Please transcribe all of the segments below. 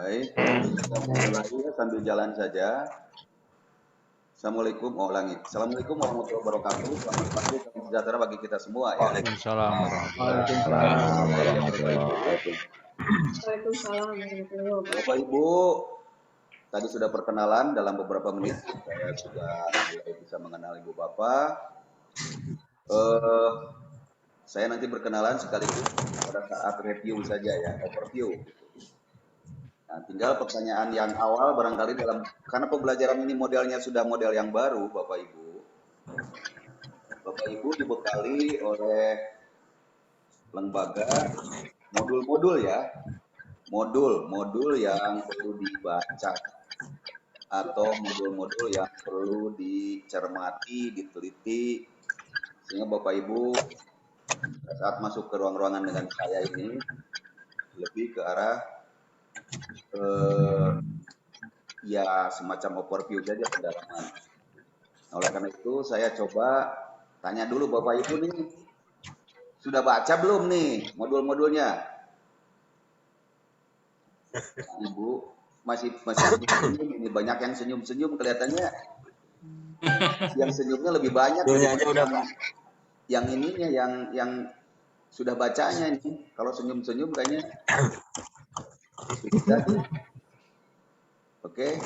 Baik, kita mulai sambil jalan saja. Assalamualaikum, ulangi. Assalamualaikum warahmatullahi wabarakatuh. Selamat pagi, salam sejahtera bagi kita semua ya. Waalaikumsalam Waalaikumsalam. Bapak Ibu, tadi sudah perkenalan dalam beberapa menit. Saya sudah mulai bisa mengenal Ibu Bapak. Saya nanti berkenalan sekaligus pada saat review saja ya, overview. Nah, tinggal pertanyaan yang awal barangkali karena pembelajaran ini modelnya sudah model yang baru, Bapak Ibu. Bapak Ibu dibekali oleh lembaga modul-modul ya, modul yang perlu dibaca atau modul-modul yang perlu dicermati, diteliti, sehingga Bapak Ibu saat masuk ke ruang-ruangan dengan saya ini lebih ke arah ya semacam overview saja pendalaman. Nah, oleh karena itu saya coba tanya dulu Bapak Ibu nih, sudah baca belum nih modul-modulnya? Ibu masih senyum, ini banyak yang senyum-senyum kelihatannya. Yang senyumnya lebih banyak yang ininya yang sudah bacanya ini. Kalau senyum-senyum kayaknya jadi. Oke.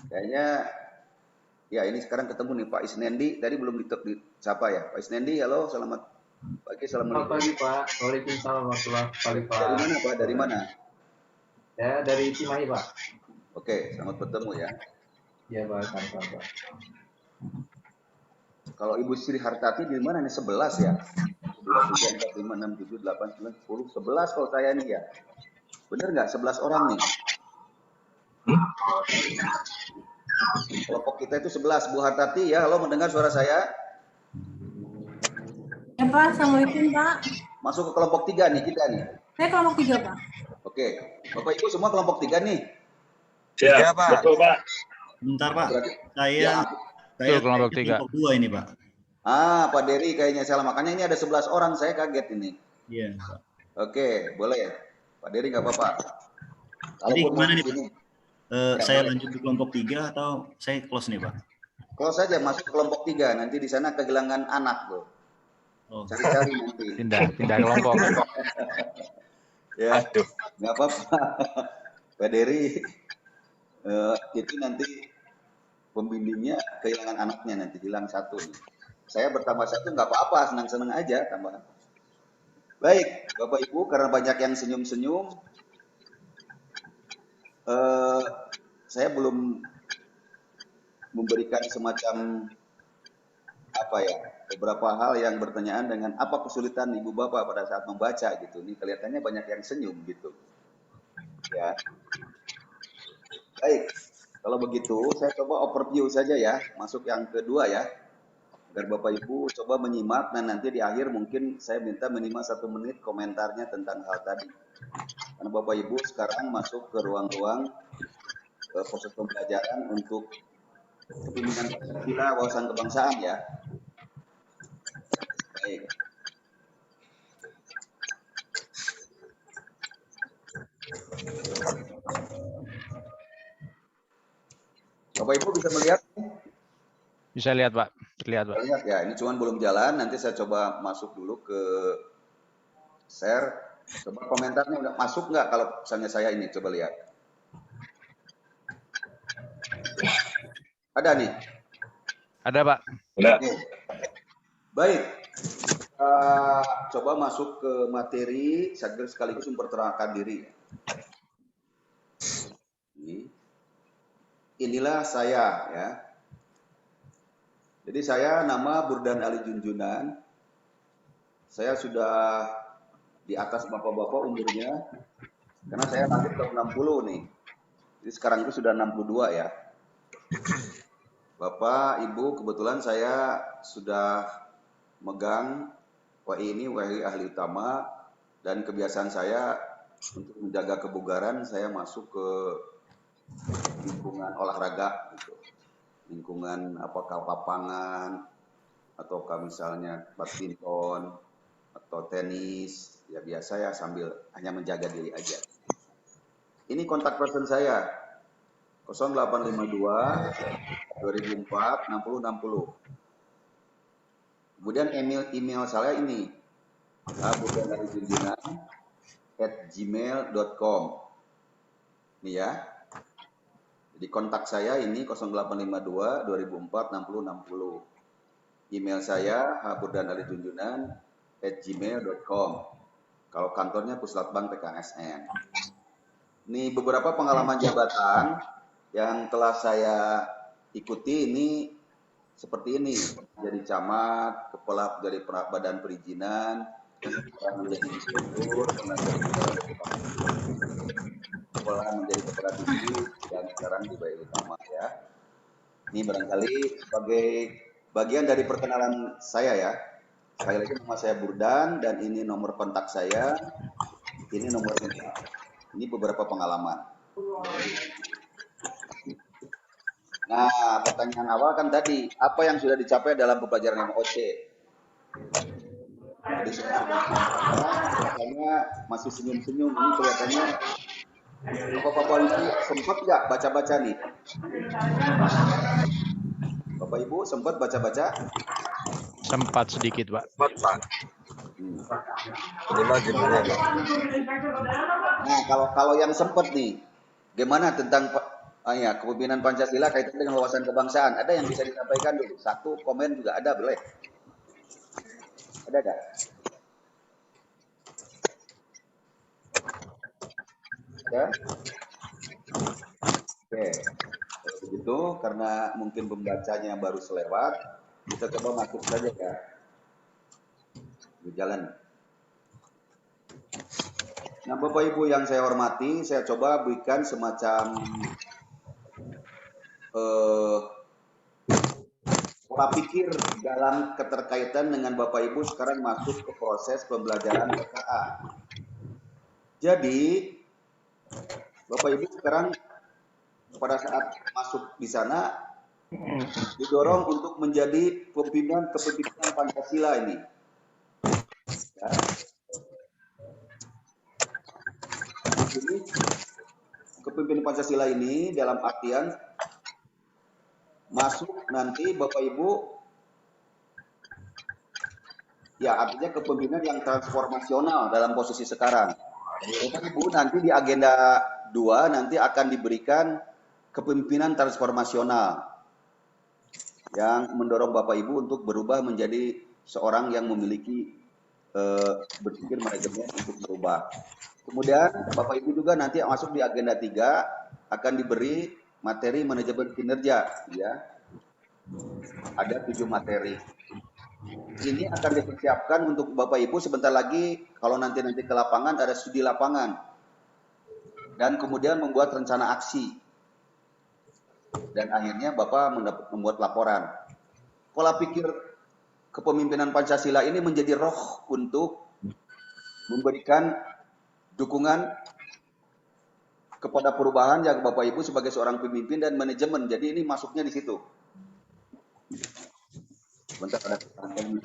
Kayaknya ya ini sekarang ketemu nih Pak Isnendi, tadi belum disapa ya. Pak Isnendi, halo, selamat pagi, assalamualaikum. Selamat pagi Pak, waalaikumsalam warahmatullahi wabarakatuh. Dari mana Pak? Dari mana? Ya dari Cimahi Pak. Oke, selamat bertemu ya. Iya Pak, sama-sama Pak. Kalau Ibu Sri Hartati di mana nih? 11 ya? 2, 3, 4, 5, 6, 7, 8, 9, 10, 11 kalau saya nih ya. Bener nggak? 11 orang nih. Kelompok kita itu 11. Bu Hartati ya, halo, mendengar suara saya? Ya Pak, Assalamualaikum Pak. Masuk ke kelompok 3 nih kita nih. Saya kelompok 3 Pak. Oke, Bapak Ibu semua kelompok 3 nih. Ya, Pak. Betul, Pak. Bentar, Pak. Ya. Saya kelompok 3. Kelompok 2 ini, Pak. Pak Dery kayaknya salah. Makanya ini ada 11 orang, saya kaget ini. Iya, Pak. Oke, boleh. Pak Dery nggak apa-apa. Jadi gimana nih, Pak? Saya boleh. lanjut ke kelompok 3 atau saya close nih, Pak? Close saja, masuk kelompok 3. Nanti di sana kehilangan anak tuh. Oh. Cari-cari nanti. Pindah kelompok. Ya, nggak apa-apa. Pak Dery, itu nanti pembimbingnya kehilangan anaknya, nanti hilang satu. Saya bertambah satu nggak apa-apa, senang-senang aja tambah. Baik, Bapak Ibu, karena banyak yang senyum-senyum, saya belum memberikan semacam beberapa hal yang bertanyaan dengan apa kesulitan Ibu Bapak pada saat membaca gitu. Ini kelihatannya banyak yang senyum gitu. Ya. Baik, kalau begitu saya coba overview saja ya, masuk yang kedua ya. Agar Bapak Ibu coba menyimak dan nanti di akhir mungkin saya minta minimal 1 menit komentarnya tentang hal tadi. Karena Bapak Ibu sekarang masuk ke ruang-ruang proses pembelajaran untuk pembimbingan Pancasila wawasan kebangsaan ya. Baik. Bapak Ibu bisa melihat? Bisa lihat Pak, terlihat Pak. Lihat ya, ini cuman belum jalan. Nanti saya coba masuk dulu ke share. Coba komentarnya udah masuk nggak kalau misalnya saya ini, coba lihat. Ada nih? Ada Pak. Udah. Oke. Baik. Coba masuk ke materi sekaligus memperkenalkan diri. Inilah saya ya. Jadi saya nama Burdan Ali Junjunan. Saya sudah di atas bapak-bapak umurnya. Karena saya lahir tahun 60 nih. Jadi sekarang itu sudah 62 ya. Bapak, Ibu, kebetulan saya sudah megang WI ini, WI ahli utama, dan kebiasaan saya untuk menjaga kebugaran, saya masuk ke lingkungan olahraga, gitu. Lingkungan apakah lapangan, ataukah misalnya badminton, atau tenis, ya biasa ya sambil hanya menjaga diri aja. Ini kontak person saya 0852 2004 6060. Kemudian email saya ini haburdanarijunjunan@gmail.com. Ini ya. Jadi kontak saya ini 0852 2004 6060. Email saya haburdanarijunjunan@gmail.com. Kalau kantornya Puslatbang PKSN. Ini beberapa pengalaman jabatan yang telah saya ikuti ini seperti ini. Jadi camat, kepala dari badan perizinan, menjadi inspektur, pernah menjadi kepala divisi, dan sekarang di BI Utama ya. Ini barangkali sebagai bagian dari perkenalan saya ya. Sekali lagi nama saya Burdan dan ini nomor kontak saya. Ini nomor email. Ini beberapa pengalaman. Nah, pertanyaan awal kan tadi, apa yang sudah dicapai dalam pembelajaran MOC? Tadi saya kelihatannya masih senyum-senyum, ini kelihatannya Bapak-Bapak Ibu sempat nggak baca-baca nih? Bapak Ibu sempat baca-baca? Sempat sedikit, Pak. Nah, kalau yang sempat nih, gimana tentang kepemimpinan Pancasila kaitan dengan wawasan kebangsaan? Ada yang bisa disampaikan dulu? Satu komen juga ada, boleh? Ada nggak? Ada? Oke. Kalau begitu, karena mungkin pembacanya baru selewat, kita coba masuk saja ya. Di jalan. Nah, Bapak Ibu yang saya hormati, saya coba berikan semacam pola pikir dalam keterkaitan dengan Bapak Ibu sekarang masuk ke proses pembelajaran PKA. Jadi, Bapak Ibu sekarang pada saat masuk di sana didorong untuk menjadi kepemimpinan Pancasila ini. Ya. Jadi, kepemimpinan Pancasila ini dalam artian masuk nanti Bapak Ibu ya artinya kepemimpinan yang transformasional dalam posisi sekarang. Bapak Ibu nanti di agenda 2 nanti akan diberikan kepemimpinan transformasional yang mendorong Bapak Ibu untuk berubah menjadi seorang yang memiliki berpikir manajemen untuk berubah. Kemudian Bapak Ibu juga nanti masuk di agenda 3 akan diberi materi manajemen kinerja ya. Ada 7 materi. Ini akan dipersiapkan untuk Bapak Ibu sebentar lagi kalau nanti ke lapangan ada studi lapangan. Dan kemudian membuat rencana aksi. Dan akhirnya Bapak membuat laporan. Pola pikir kepemimpinan Pancasila ini menjadi roh untuk memberikan dukungan kepada perubahan yang Bapak Ibu sebagai seorang pemimpin dan manajemen. Jadi ini masuknya di situ. Bentar ada pertanyaan.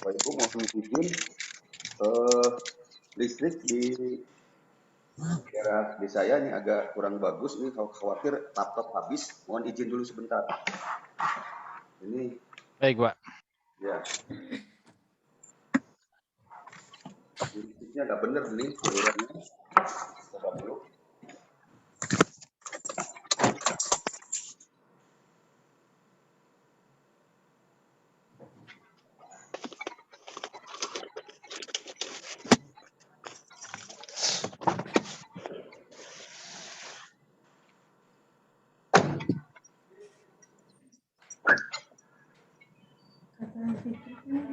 Bapak Ibu mohon izin listrik di daerah desa saya ini agak kurang bagus, ini khawatir laptop habis, mohon izin dulu sebentar. Ini Baik, Pak. ya. Listriknya nggak bener nih salurannya. Coba dulu.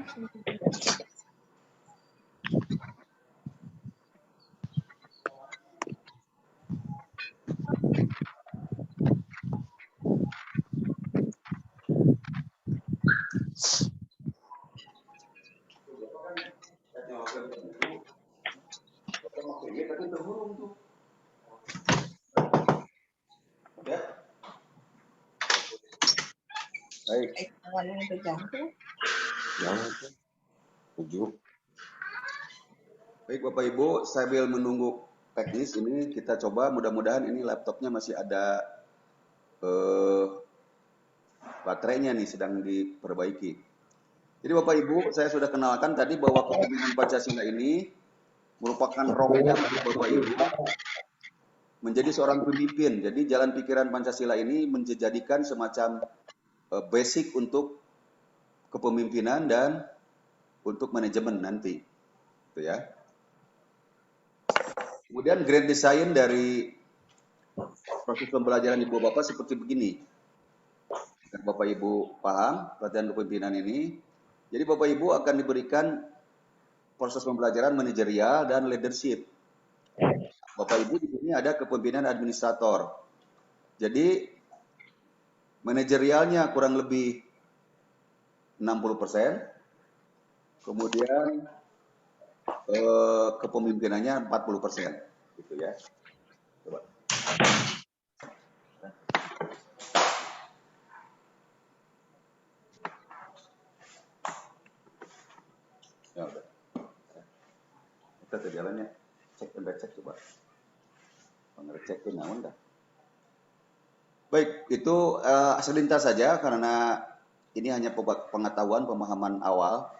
Ya. Baik. Baik Bapak Ibu, sambil menunggu teknis ini kita coba, mudah-mudahan ini laptopnya masih ada baterainya nih, sedang diperbaiki. Jadi Bapak Ibu, saya sudah kenalkan tadi bahwa kepemimpinan Pancasila ini merupakan rohnya Bapak Ibu menjadi seorang pemimpin. Jadi jalan pikiran Pancasila ini menjadikan semacam basic untuk kepemimpinan dan untuk manajemen nanti. Gitu ya. Kemudian grand design dari proses pembelajaran Ibu Bapak seperti begini. Agar Bapak Ibu paham pelatihan kepemimpinan ini. Jadi Bapak Ibu akan diberikan proses pembelajaran manajerial dan leadership. Bapak Ibu di sini ada kepemimpinan administrator. Jadi manajerialnya kurang lebih 60%. Kemudian kepemimpinannya 40%. Gitu ya. Coba. Ya udah. Kita ke jalannya. Cek dan cek coba. Ngecekin namun dah. Baik, itu selintas saja karena ini hanya pengetahuan pemahaman awal.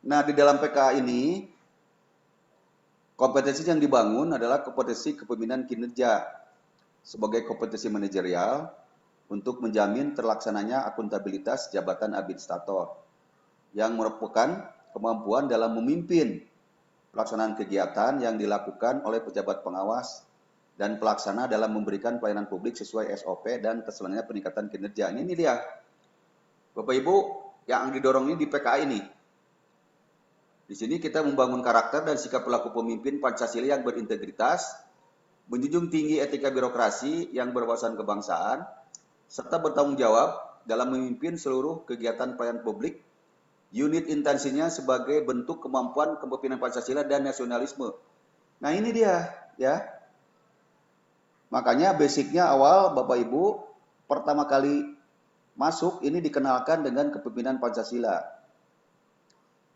Nah, di dalam PKA ini kompetensi yang dibangun adalah kompetensi kepemimpinan kinerja sebagai kompetensi manajerial untuk menjamin terlaksananya akuntabilitas jabatan administrator yang merupakan kemampuan dalam memimpin pelaksanaan kegiatan yang dilakukan oleh pejabat pengawas dan pelaksana dalam memberikan pelayanan publik sesuai SOP dan terselenggaranya peningkatan kinerja. Ini dia, Bapak Ibu, yang didorong ini di PKA ini. Di sini kita membangun karakter dan sikap pelaku pemimpin Pancasila yang berintegritas, menjunjung tinggi etika birokrasi yang berwawasan kebangsaan, serta bertanggung jawab dalam memimpin seluruh kegiatan pelayanan publik. Unit intensinya sebagai bentuk kemampuan kepemimpinan Pancasila dan nasionalisme. Nah ini dia, ya. Makanya basicnya awal Bapak Ibu pertama kali masuk ini dikenalkan dengan kepemimpinan Pancasila.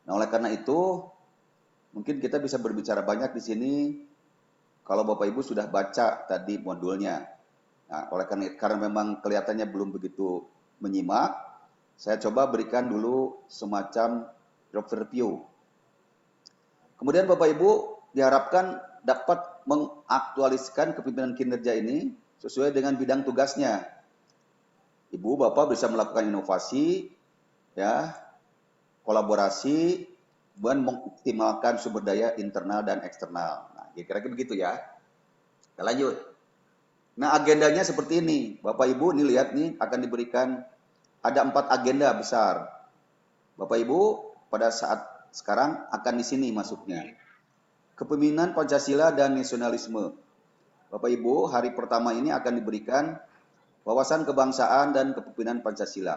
Nah oleh karena itu mungkin kita bisa berbicara banyak di sini kalau Bapak Ibu sudah baca tadi modulnya. Nah oleh karena memang kelihatannya belum begitu menyimak, saya coba berikan dulu semacam job review. Kemudian Bapak Ibu diharapkan dapat mengaktualiskan kepemimpinan kinerja ini sesuai dengan bidang tugasnya. Ibu Bapak bisa melakukan inovasi, ya, kolaborasi, dan mengoptimalkan sumber daya internal dan eksternal. Nah, kira-kira begitu ya. Kita lanjut. Nah, agendanya seperti ini. Bapak Ibu ini lihat nih akan diberikan ada 4 agenda besar. Bapak Ibu pada saat sekarang akan di sini masuknya. Kepemimpinan Pancasila dan nasionalisme. Bapak Ibu, hari pertama ini akan diberikan wawasan kebangsaan dan kepemimpinan Pancasila.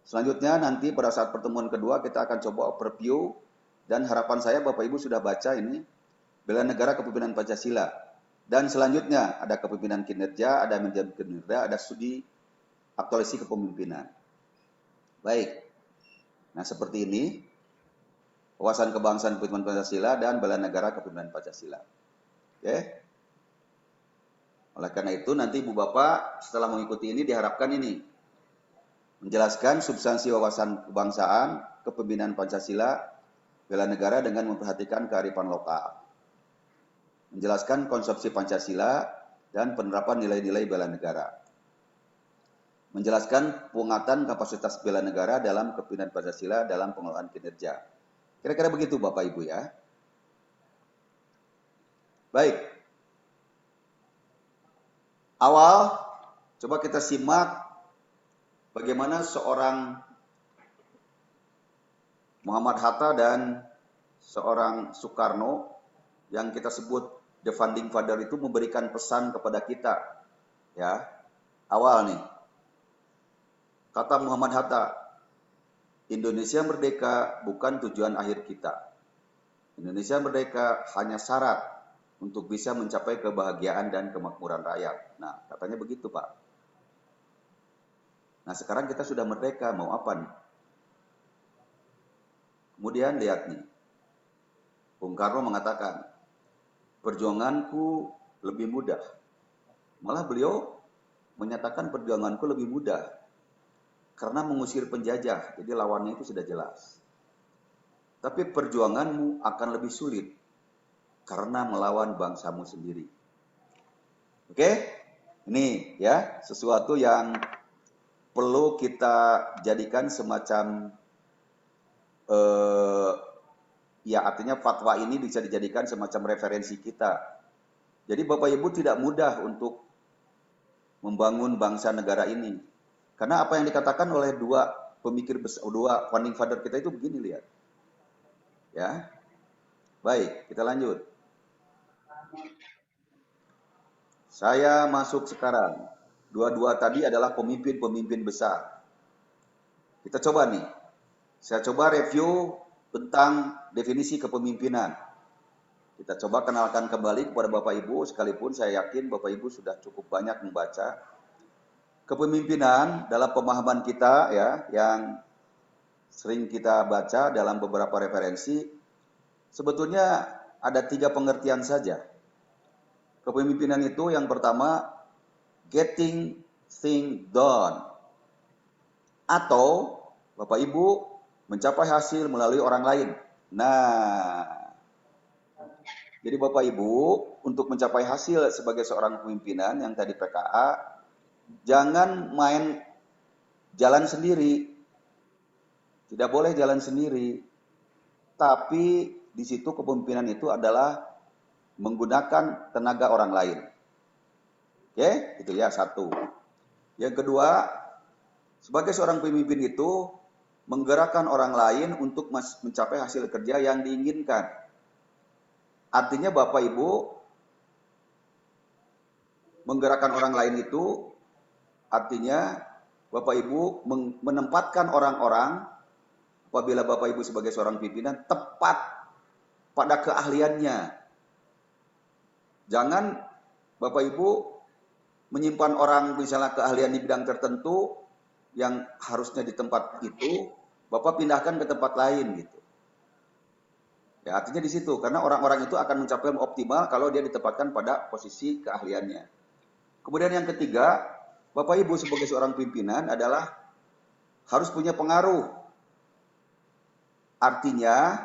Selanjutnya nanti pada saat pertemuan kedua kita akan coba overview dan harapan saya Bapak Ibu sudah baca ini bela negara kepemimpinan Pancasila. Dan selanjutnya ada kepemimpinan kinerja, ada manajemen kinerja, ada studi aktualisasi kepemimpinan. Baik. Nah, seperti ini. Wawasan kebangsaan kepemimpinan Pancasila dan bela negara kepemimpinan Pancasila. Oke. Oleh karena itu nanti Ibu Bapak setelah mengikuti ini diharapkan ini menjelaskan substansi wawasan kebangsaan, kepemimpinan Pancasila, bela negara dengan memperhatikan kearifan lokal. Menjelaskan konsepsi Pancasila dan penerapan nilai-nilai bela negara. Menjelaskan penguatan kapasitas bela negara dalam kepemimpinan Pancasila dalam pengelolaan kinerja. Kira-kira begitu Bapak Ibu ya. Baik. Awal, coba kita simak bagaimana seorang Muhammad Hatta dan seorang Soekarno yang kita sebut the founding father itu memberikan pesan kepada kita. Ya, awal nih. Kata Muhammad Hatta, Indonesia merdeka bukan tujuan akhir kita. Indonesia merdeka hanya syarat untuk bisa mencapai kebahagiaan dan kemakmuran rakyat. Nah, katanya begitu, Pak. Nah, sekarang kita sudah merdeka, mau apa nih? Kemudian lihat nih, Bung Karno mengatakan, perjuanganku lebih mudah. Malah beliau menyatakan perjuanganku lebih mudah karena mengusir penjajah, jadi lawannya itu sudah jelas. Tapi perjuanganmu akan lebih sulit karena melawan bangsamu sendiri. Oke? Ini ya, sesuatu yang perlu kita jadikan semacam ya artinya fatwa ini bisa dijadikan semacam referensi kita. Jadi Bapak Ibu tidak mudah untuk membangun bangsa negara ini. Karena apa yang dikatakan oleh dua pemikir besar, dua founding father kita itu begini, lihat. Ya. Baik, kita lanjut. Saya masuk sekarang. Dua-dua tadi adalah pemimpin-pemimpin besar. Kita coba nih. Saya coba review tentang definisi kepemimpinan. Kita coba kenalkan kembali kepada Bapak Ibu, sekalipun saya yakin Bapak Ibu sudah cukup banyak membaca. Kepemimpinan dalam pemahaman kita ya, yang sering kita baca dalam beberapa referensi, sebetulnya ada 3 pengertian saja. Kepemimpinan itu yang pertama, getting things done. Atau Bapak Ibu mencapai hasil melalui orang lain. Nah, jadi Bapak Ibu untuk mencapai hasil sebagai seorang pemimpinan yang tadi PKA, jangan main jalan sendiri. Tidak boleh jalan sendiri. Tapi di situ kepemimpinan itu adalah menggunakan tenaga orang lain. Oke, itu ya satu. Yang kedua, sebagai seorang pemimpin itu menggerakkan orang lain untuk mencapai hasil kerja yang diinginkan. Artinya Bapak Ibu menggerakkan orang lain itu artinya Bapak Ibu menempatkan orang-orang apabila Bapak Ibu sebagai seorang pimpinan tepat pada keahliannya. Jangan Bapak Ibu menyimpan orang misalnya keahlian di bidang tertentu yang harusnya di tempat itu, Bapak pindahkan ke tempat lain gitu. Ya, artinya di situ karena orang-orang itu akan mencapai optimal kalau dia ditempatkan pada posisi keahliannya. Kemudian yang ketiga, Bapak Ibu sebagai seorang pimpinan adalah harus punya pengaruh. Artinya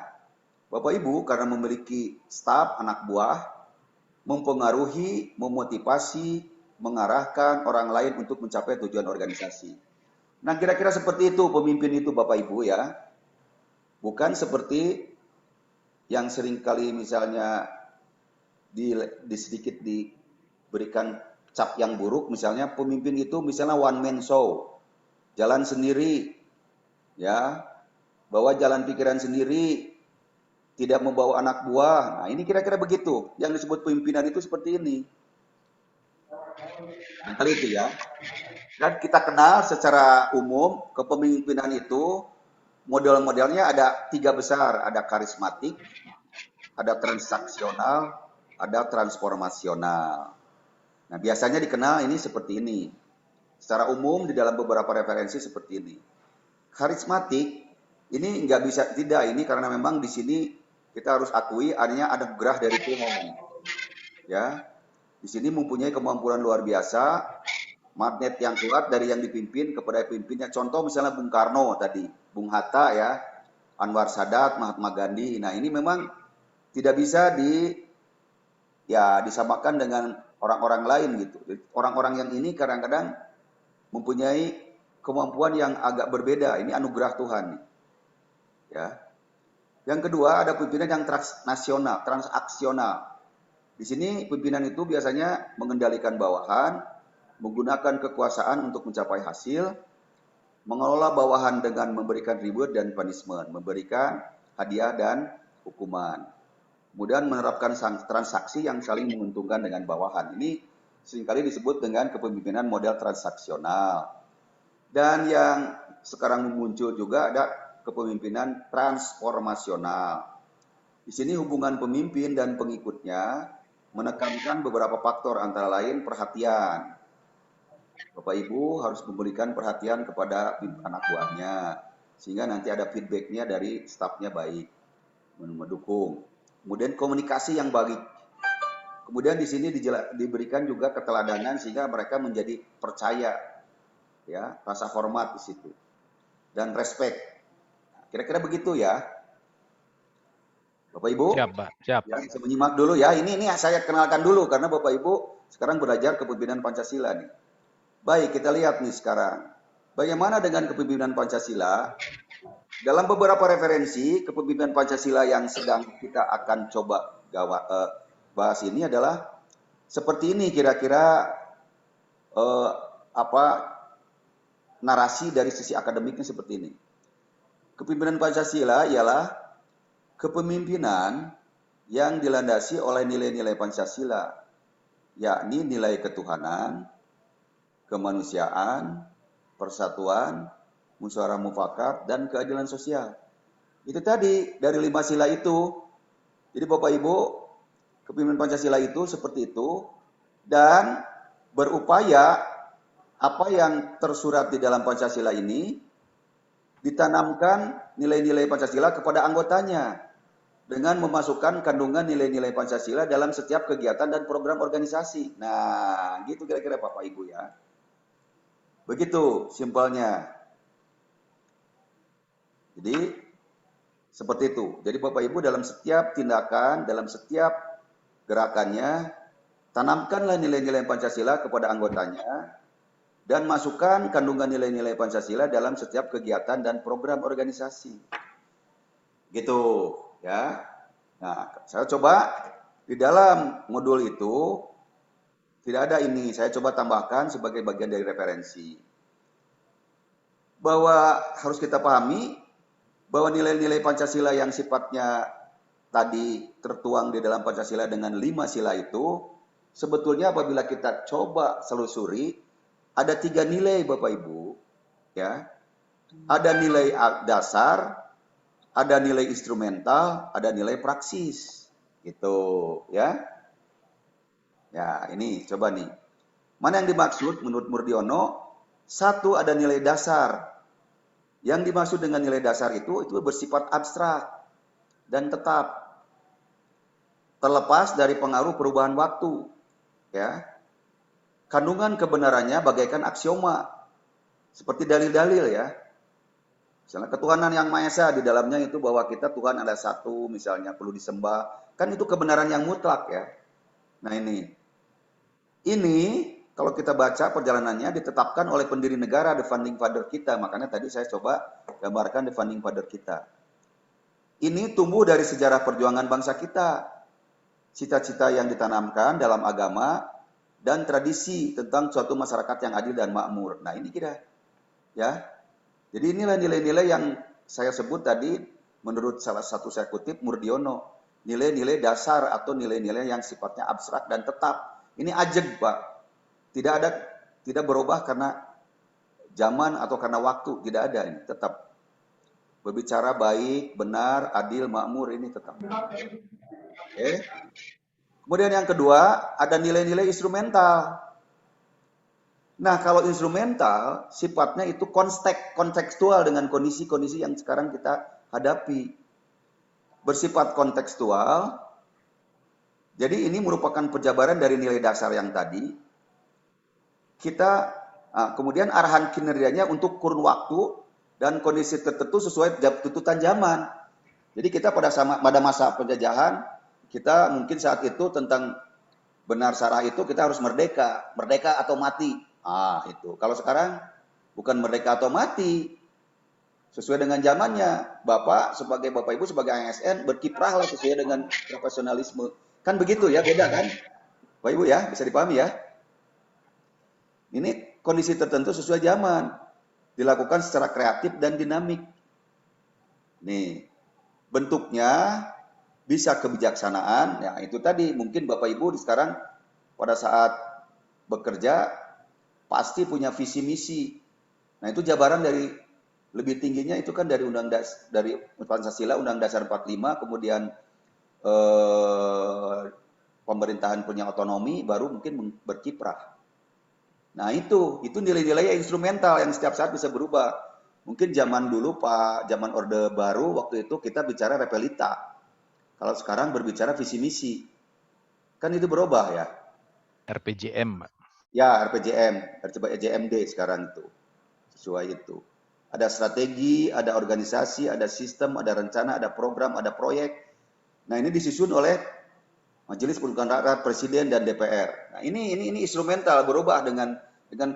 Bapak Ibu karena memiliki staf, anak buah, mempengaruhi, memotivasi, mengarahkan orang lain untuk mencapai tujuan organisasi. Nah, kira-kira seperti itu pemimpin itu Bapak Ibu ya. Bukan seperti yang seringkali misalnya sedikit diberikan cap yang buruk, misalnya pemimpin itu misalnya one man show, jalan sendiri, ya, bawa jalan pikiran sendiri, tidak membawa anak buah. Nah, ini kira-kira begitu. Yang disebut pemimpinan itu seperti ini. Nah, kali itu ya. Dan kita kenal secara umum kepemimpinan itu model-modelnya ada 3 besar. Ada karismatik, ada transaksional, ada transformasional. Nah, biasanya dikenal ini seperti ini. Secara umum di dalam beberapa referensi seperti ini. Karismatik ini nggak bisa tidak ini karena memang di sini kita harus akui artinya ada gerah dari Tuhan. Ya. Di sini mempunyai kemampuan luar biasa, magnet yang kuat dari yang dipimpin kepada pimpinnya. Contoh misalnya Bung Karno tadi, Bung Hatta ya, Anwar Sadat, Mahatma Gandhi. Nah, ini memang tidak bisa disamakan dengan orang-orang lain gitu. Orang-orang yang ini kadang-kadang mempunyai kemampuan yang agak berbeda. Ini anugerah Tuhan. Ya. Yang kedua ada pimpinan yang transaksional. Di sini pimpinan itu biasanya mengendalikan bawahan, menggunakan kekuasaan untuk mencapai hasil. mengelola bawahan dengan memberikan reward dan punishment, memberikan hadiah dan hukuman. Kemudian menerapkan transaksi yang saling menguntungkan dengan bawahan. Ini seringkali disebut dengan kepemimpinan model transaksional. Dan yang sekarang muncul juga ada kepemimpinan transformasional. Di sini hubungan pemimpin dan pengikutnya menekankan beberapa faktor antara lain perhatian. Bapak Ibu harus memberikan perhatian kepada anak buahnya sehingga nanti ada feedbacknya dari stafnya baik, mendukung. Kemudian komunikasi yang baik. Kemudian di sini diberikan juga keteladanan sehingga mereka menjadi percaya, ya, rasa hormat di situ dan respect. Kira-kira begitu ya, Bapak Ibu. Siap, Pak. Siap. Ya, bisa menyimak dulu ya. Ini saya kenalkan dulu karena Bapak Ibu sekarang belajar kepemimpinan Pancasila nih. Baik, kita lihat nih sekarang. Bagaimana dengan kepemimpinan Pancasila? Dalam beberapa referensi kepemimpinan Pancasila yang sedang kita akan coba bahas ini adalah seperti ini kira-kira narasi dari sisi akademiknya seperti ini. Kepemimpinan Pancasila ialah kepemimpinan yang dilandasi oleh nilai-nilai Pancasila, yakni nilai ketuhanan, kemanusiaan, persatuan, musyawarah mufakat, dan keadilan sosial. Itu tadi dari 5 sila itu. Jadi Bapak Ibu, kepemimpinan Pancasila itu seperti itu dan berupaya apa yang tersurat di dalam Pancasila ini ditanamkan nilai-nilai Pancasila kepada anggotanya dengan memasukkan kandungan nilai-nilai Pancasila dalam setiap kegiatan dan program organisasi. Nah, gitu kira-kira Bapak Ibu ya. Begitu simpelnya. Jadi seperti itu. Jadi Bapak Ibu dalam setiap tindakan, dalam setiap gerakannya, tanamkanlah nilai-nilai Pancasila kepada anggotanya dan masukkan kandungan nilai-nilai Pancasila dalam setiap kegiatan dan program organisasi. Gitu ya. Nah, saya coba di dalam modul itu tidak ada ini, saya coba tambahkan sebagai bagian dari referensi. Bahwa harus kita pahami bahwa nilai-nilai Pancasila yang sifatnya tadi tertuang di dalam Pancasila dengan 5 sila itu, sebetulnya apabila kita coba selusuri, ada 3 nilai Bapak Ibu. Ya. Ada nilai dasar, ada nilai instrumental, ada nilai praksis. Gitu ya. Ya, ini coba nih. Mana yang dimaksud menurut Murdiono? 1 ada nilai dasar. Yang dimaksud dengan nilai dasar itu bersifat abstrak dan tetap. Terlepas dari pengaruh perubahan waktu. Ya. Kandungan kebenarannya bagaikan aksioma. Seperti dalil-dalil ya. Misalnya ketuhanan yang Maha Esa di dalamnya itu bahwa kita Tuhan ada satu, misalnya perlu disembah. Kan itu kebenaran yang mutlak ya. Nah ini kalau kita baca perjalanannya ditetapkan oleh pendiri negara, the founding father kita. Makanya tadi saya coba gambarkan the founding father kita. Ini tumbuh dari sejarah perjuangan bangsa kita. Cita-cita yang ditanamkan dalam agama dan tradisi tentang suatu masyarakat yang adil dan makmur. Nah ini kira. Ya. Jadi inilah nilai-nilai yang saya sebut tadi menurut salah satu saya kutip Murdiono. Nilai-nilai dasar atau nilai-nilai yang sifatnya abstrak dan tetap. Ini ajeg, Pak. Tidak berubah karena zaman atau karena waktu, tidak ada ini, tetap. Berbicara baik, benar, adil, makmur ini tetap. Oke. Kemudian yang kedua, ada nilai-nilai instrumental. Nah, kalau instrumental sifatnya itu kontekstual dengan kondisi-kondisi yang sekarang kita hadapi. Bersifat kontekstual. Jadi ini merupakan penjabaran dari nilai dasar yang tadi. Kemudian arahan kinerjanya untuk kurun waktu dan kondisi tertentu sesuai tuntutan zaman. Jadi kita pada masa penjajahan, kita mungkin saat itu tentang benar salah itu kita harus merdeka atau mati. Itu. Kalau sekarang bukan merdeka atau mati. Sesuai dengan zamannya. Bapak Ibu sebagai ASN berkiprahlah sesuai dengan profesionalisme. Kan begitu ya, beda kan? Bapak Ibu ya, bisa dipahami ya. Ini kondisi tertentu sesuai zaman. dilakukan secara kreatif dan dinamik. Nih, bentuknya bisa kebijaksanaan, ya itu tadi mungkin Bapak Ibu sekarang pada saat bekerja pasti punya visi misi. Nah itu jabaran dari lebih tingginya itu kan dari dari Pancasila Undang Dasar 45, kemudian pemerintahan punya otonomi, baru mungkin berkiprah. Nah itu nilai-nilai instrumental yang setiap saat bisa berubah. Mungkin zaman dulu Pak, zaman Orde Baru waktu itu kita bicara repelita. Kalau sekarang berbicara visi misi. Kan itu berubah ya. RPJM, Pak. Ya, RPJMD sekarang itu. Sesuai itu. Ada strategi, ada organisasi, ada sistem, ada rencana, ada program, ada proyek. Nah, ini disusun oleh Majelis Permukaan Rakyat, Presiden dan DPR. Nah, ini instrumental berubah dengan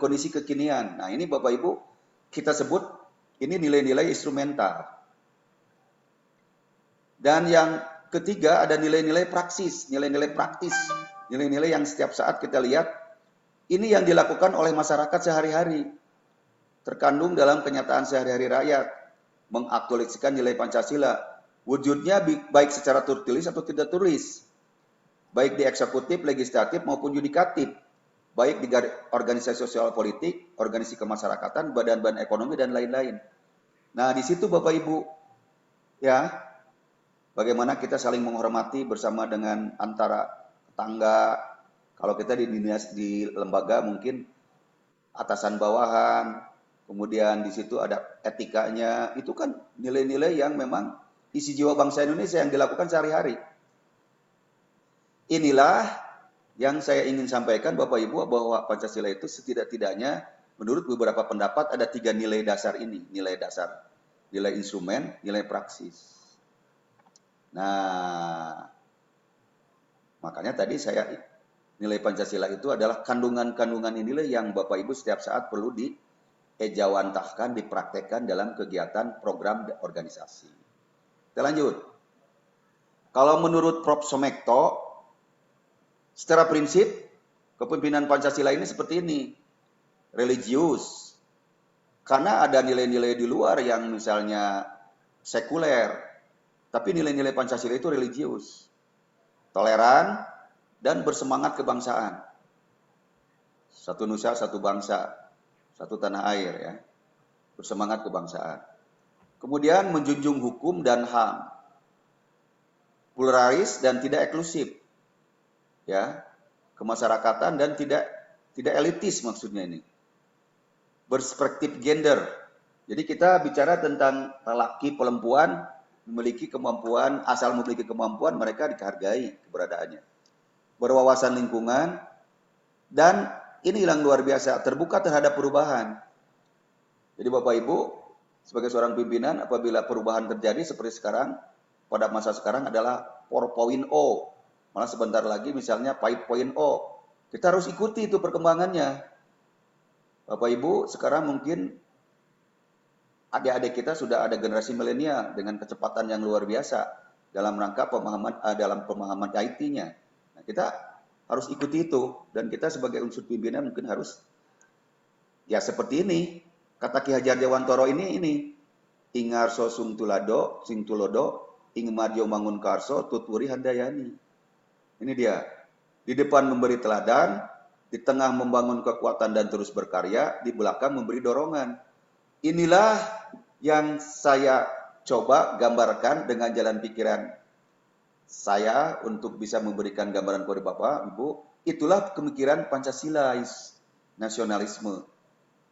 kondisi kekinian. Nah, ini Bapak Ibu kita sebut ini nilai-nilai instrumental. Dan yang ketiga ada nilai-nilai praksis, nilai-nilai praktis, nilai-nilai yang setiap saat kita lihat ini yang dilakukan oleh masyarakat sehari-hari, terkandung dalam kenyataan sehari-hari rakyat, mengaktualisasikan nilai Pancasila, wujudnya baik secara tertulis atau tidak tulis, baik di eksekutif, legislatif maupun yudikatif, baik di organisasi sosial politik, organisasi kemasyarakatan, badan-badan ekonomi dan lain-lain. Nah, di situ Bapak Ibu, ya, bagaimana kita saling menghormati bersama dengan antara tetangga. Kalau kita di lembaga mungkin atasan bawahan, kemudian di situ ada etikanya. Itu kan nilai-nilai yang memang isi jiwa bangsa Indonesia yang dilakukan sehari-hari. Inilah yang saya ingin sampaikan Bapak Ibu bahwa Pancasila itu setidak-tidaknya menurut beberapa pendapat ada 3 nilai dasar ini. Nilai dasar, nilai instrumen, nilai praksis. Nah, makanya tadi saya nilai Pancasila itu adalah kandungan-kandungan nilai yang Bapak Ibu setiap saat perlu diejawantahkan, dipraktekkan dalam kegiatan program organisasi. Kita lanjut. Kalau menurut Prof. Somekto, secara prinsip kepemimpinan Pancasila ini seperti ini. Religius. Karena ada nilai-nilai di luar yang misalnya sekuler. Tapi nilai-nilai Pancasila itu religius. Toleran dan bersemangat kebangsaan. Satu nusa, satu bangsa, satu tanah air ya. Bersemangat kebangsaan. Kemudian menjunjung hukum dan HAM. Pluralis dan tidak eksklusif. Ya, kemasyarakatan dan tidak elitis maksudnya ini. Perspektif gender. Jadi kita bicara tentang lelaki perempuan memiliki kemampuan, asal memiliki kemampuan mereka dihargai keberadaannya. Berwawasan lingkungan dan ini yang luar biasa, terbuka terhadap perubahan. Jadi Bapak Ibu sebagai seorang pimpinan apabila perubahan terjadi seperti sekarang pada masa sekarang adalah 4.0. Malah sebentar lagi misalnya 5.0. Kita harus ikuti itu perkembangannya. Bapak Ibu, sekarang mungkin adik-adik kita sudah ada generasi milenial dengan kecepatan yang luar biasa dalam rangka pemahaman IT-nya. Nah, kita harus ikuti itu dan kita sebagai unsur pimpinan mungkin harus ya seperti ini. Kata Ki Hajar Dewantoro ini ingarso sing tulodo ing madyo mangun karso tuturi handayani. Ini dia, di depan memberi teladan, di tengah membangun kekuatan dan terus berkarya, di belakang memberi dorongan. Inilah yang saya coba gambarkan dengan jalan pikiran saya untuk bisa memberikan gambaran kepada Bapak, Ibu. Itulah pemikiran Pancasila nasionalisme.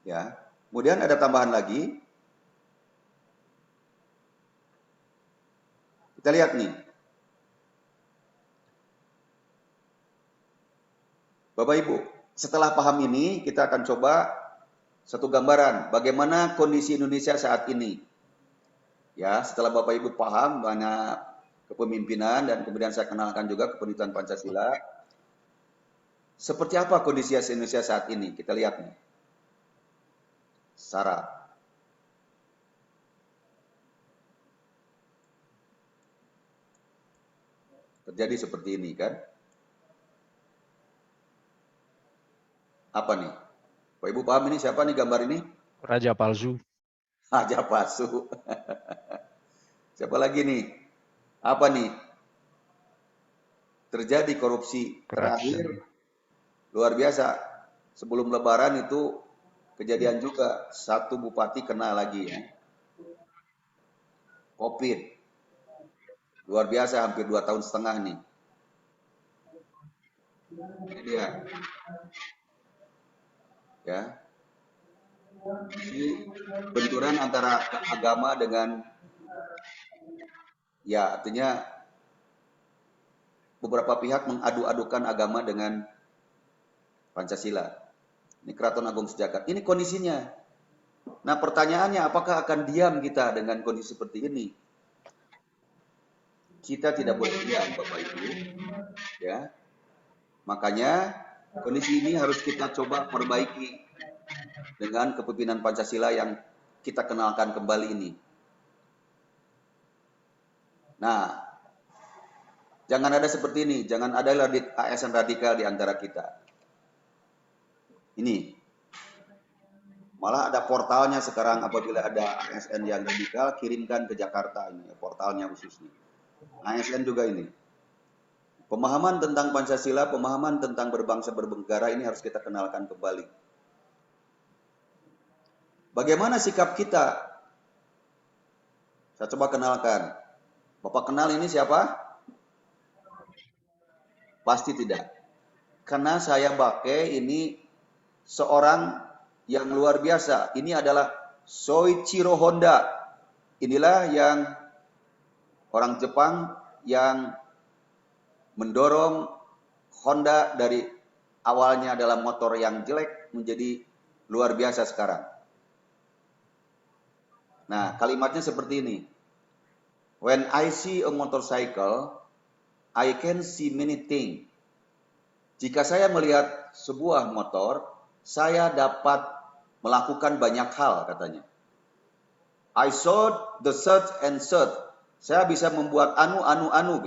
Ya. Kemudian ada tambahan lagi. Kita lihat nih. Bapak Ibu, setelah paham ini kita akan coba satu gambaran bagaimana kondisi Indonesia saat ini. Ya, setelah Bapak Ibu paham banyak kepemimpinan dan kemudian saya kenalkan juga kepemimpinan Pancasila. Seperti apa kondisi Indonesia saat ini? Kita lihat nih. Syarat. Terjadi seperti ini kan? Apa nih? Bapak Ibu paham ini siapa nih gambar ini? Raja palsu. Raja palsu. Siapa lagi nih? Apa nih? Terjadi korupsi terakhir luar biasa. Sebelum Lebaran itu kejadian juga, satu bupati kena lagi ya. COVID. Luar biasa, hampir 2,5 tahun nih. Ini dia. Ya. Ini benturan antara agama dengan, ya artinya beberapa pihak mengadu-adukan agama dengan Pancasila. Ini Keraton Agung Sejagat. Ini kondisinya. Nah pertanyaannya, apakah akan diam kita dengan kondisi seperti ini? Kita tidak boleh diam, Bapak Ibu. Ya. Makanya kondisi ini harus kita coba perbaiki dengan kepemimpinan Pancasila yang kita kenalkan kembali ini. Nah, jangan ada seperti ini, jangan ada ASN radikal di antara kita. Ini. Malah ada portalnya sekarang, apabila ada ASN yang radikal, kirimkan ke Jakarta ini, portalnya khusus nih. ASN juga ini. Pemahaman tentang Pancasila, pemahaman tentang berbangsa berbangsa ini harus kita kenalkan kembali. Bagaimana sikap kita? Saya coba kenalkan. Bapak kenal ini siapa? Pasti tidak. Karena saya pakai ini seorang yang luar biasa. Ini adalah Soichiro Honda. Inilah yang orang Jepang yang mendorong Honda dari awalnya adalah motor yang jelek menjadi luar biasa sekarang. Nah, kalimatnya seperti ini. When I see a motorcycle, I can see many things. Jika saya melihat sebuah motor, saya dapat melakukan banyak hal, katanya. I saw the search and search. Saya bisa membuat anu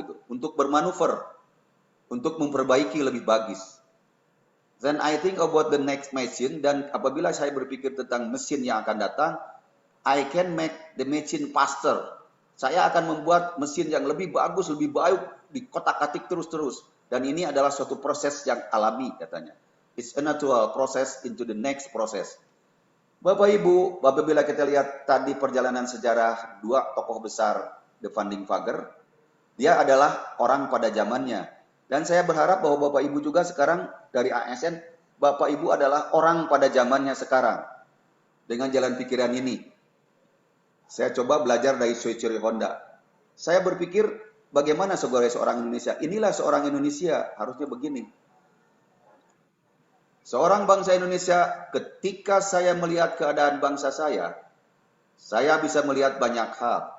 gitu untuk bermanuver, untuk memperbaiki lebih bagus. Then I think about the next machine, dan apabila saya berpikir tentang mesin yang akan datang, I can make the machine faster. Saya akan membuat mesin yang lebih bagus, lebih baik, dikotak-katik terus-terus. Dan ini adalah suatu proses yang alami, katanya. It's a natural process into the next process. Bapak Ibu, apabila kita lihat tadi perjalanan sejarah dua tokoh besar The Founding Father, dia adalah orang pada zamannya. Dan saya berharap bahwa Bapak Ibu juga sekarang dari ASN, Bapak Ibu adalah orang pada zamannya sekarang. Dengan jalan pikiran ini. Saya coba belajar dari Soichiro Honda. Saya berpikir bagaimana sebagai seorang Indonesia. Inilah seorang Indonesia, harusnya begini. Seorang bangsa Indonesia, ketika saya melihat keadaan bangsa saya bisa melihat banyak hal.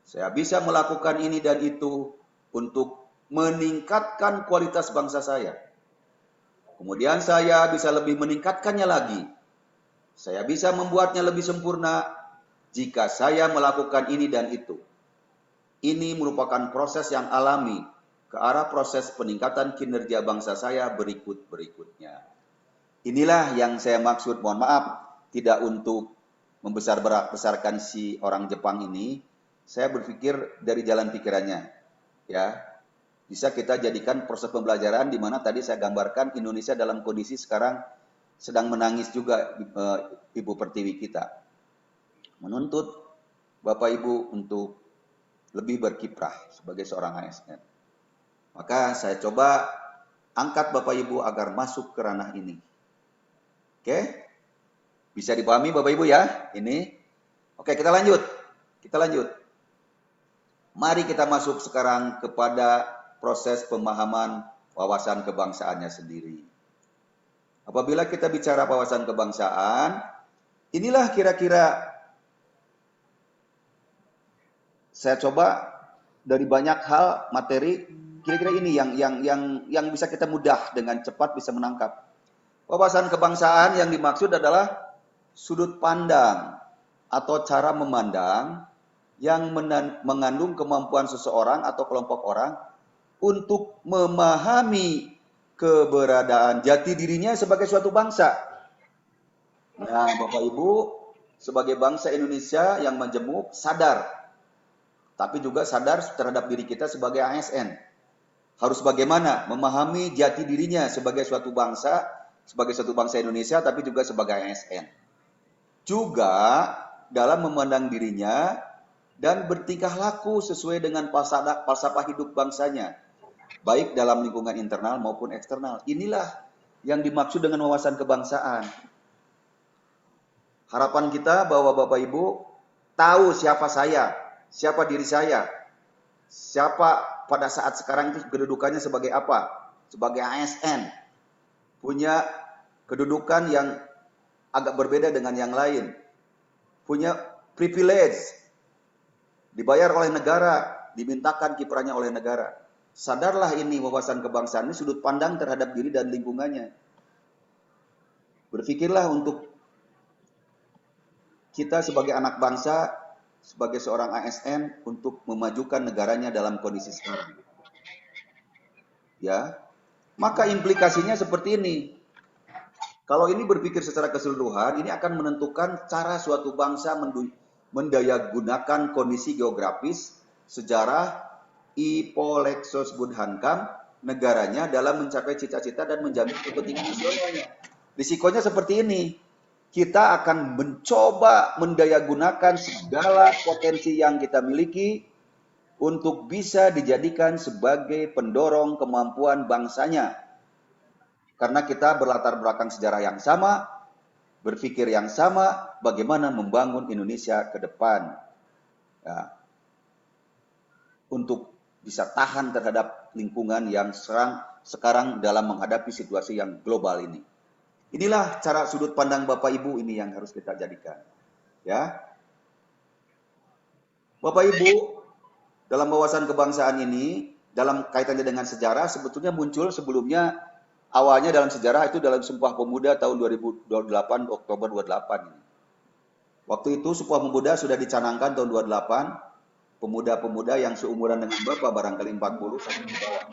Saya bisa melakukan ini dan itu untuk meningkatkan kualitas bangsa saya. Kemudian saya bisa lebih meningkatkannya lagi. Saya bisa membuatnya lebih sempurna jika saya melakukan ini dan itu. Ini merupakan proses yang alami ke arah proses peningkatan kinerja bangsa saya berikutnya. Inilah yang saya maksud, mohon maaf, tidak untuk membesar-besarkan si orang Jepang ini. Saya berpikir dari jalan pikirannya. Ya, bisa kita jadikan proses pembelajaran di mana tadi saya gambarkan Indonesia dalam kondisi sekarang sedang menangis juga Ibu Pertiwi kita. Menuntut Bapak Ibu untuk lebih berkiprah sebagai seorang ASN. Maka saya coba angkat Bapak Ibu agar masuk ke ranah ini. Oke? Bisa dipahami Bapak Ibu ya? Ini. Oke, kita lanjut. Mari kita masuk sekarang kepada proses pemahaman wawasan kebangsaannya sendiri. Apabila kita bicara wawasan kebangsaan, inilah kira-kira saya coba dari banyak hal materi, kira-kira ini yang bisa kita mudah dengan cepat bisa menangkap. Wawasan kebangsaan yang dimaksud adalah sudut pandang atau cara memandang yang mengandung kemampuan seseorang atau kelompok orang untuk memahami keberadaan jati dirinya sebagai suatu bangsa. Nah, Bapak Ibu, sebagai bangsa Indonesia yang majemuk, sadar. Tapi juga sadar terhadap diri kita sebagai ASN. Harus bagaimana memahami jati dirinya sebagai suatu bangsa Indonesia, tapi juga sebagai ASN. Juga dalam memandang dirinya dan bertingkah laku sesuai dengan falsafah hidup bangsanya, baik dalam lingkungan internal maupun eksternal. Inilah yang dimaksud dengan wawasan kebangsaan. Harapan kita bahwa Bapak Ibu tahu siapa saya, siapa diri saya, siapa pada saat sekarang itu kedudukannya sebagai apa, sebagai ASN, punya kedudukan yang agak berbeda dengan yang lain, punya privilege, dibayar oleh negara, dimintakan kiprahnya oleh negara. Sadarlah ini wawasan kebangsaan ini sudut pandang terhadap diri dan lingkungannya. Berpikirlah untuk kita sebagai anak bangsa, sebagai seorang ASN untuk memajukan negaranya dalam kondisi sekarang. Ya, maka implikasinya seperti ini. Kalau ini berpikir secara keseluruhan, ini akan menentukan cara suatu bangsa mendayagunakan kondisi geografis, sejarah, ipolexos budhankam, negaranya dalam mencapai cita-cita dan menjamin kepentingan nasionalnya. Risikonya seperti ini. Kita akan mencoba mendayagunakan segala potensi yang kita miliki untuk bisa dijadikan sebagai pendorong kemampuan bangsanya. Karena kita berlatar belakang sejarah yang sama, berpikir yang sama, bagaimana membangun Indonesia ke depan. Ya. Untuk bisa tahan terhadap lingkungan yang sekarang dalam menghadapi situasi yang global ini. Inilah cara sudut pandang Bapak Ibu ini yang harus kita jadikan. Ya. Bapak Ibu, dalam wawasan kebangsaan ini, dalam kaitannya dengan sejarah, sebetulnya muncul sebelumnya, awalnya dalam sejarah itu dalam Sumpah Pemuda tahun 2028, Oktober 28 ini. Waktu itu Sumpah Pemuda sudah dicanangkan tahun 28, pemuda-pemuda yang seumuran dengan Bapak barangkali 40 sampai di bawah.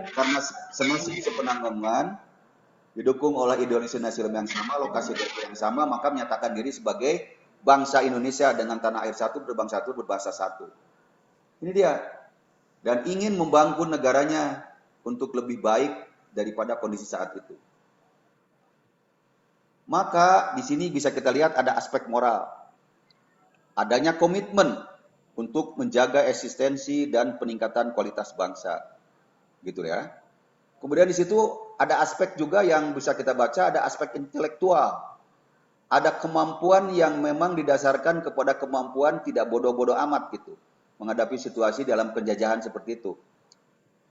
Karena semasih sepenanggungan, didukung oleh ideologi nasional yang sama, lokasi yang sama, maka menyatakan diri sebagai bangsa Indonesia dengan tanah air satu, berbangsa satu, berbahasa satu. Ini dia. Dan ingin membangun negaranya untuk lebih baik daripada kondisi saat itu. Maka di sini bisa kita lihat ada aspek moral. Adanya komitmen untuk menjaga eksistensi dan peningkatan kualitas bangsa. Gitu ya. Kemudian di situ ada aspek juga yang bisa kita baca, ada aspek intelektual. Ada kemampuan yang memang didasarkan kepada kemampuan tidak bodoh-bodoh amat gitu. Menghadapi situasi dalam penjajahan seperti itu.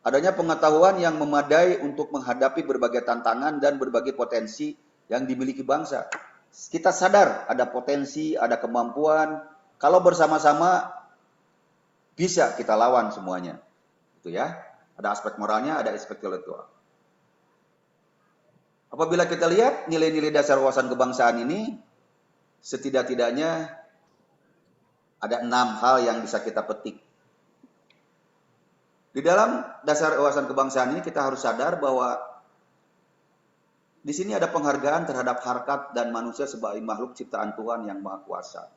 Adanya pengetahuan yang memadai untuk menghadapi berbagai tantangan dan berbagai potensi yang dimiliki bangsa. Kita sadar ada potensi, ada kemampuan. Kalau bersama-sama bisa kita lawan semuanya. Itu ya. Ada aspek moralnya, ada aspek intelektual. Apabila kita lihat nilai-nilai dasar wawasan kebangsaan ini, setidak-tidaknya ada 6 hal yang bisa kita petik. Di dalam dasar wawasan kebangsaan ini kita harus sadar bahwa di sini ada penghargaan terhadap harkat dan manusia sebagai makhluk ciptaan Tuhan yang Maha Kuasa.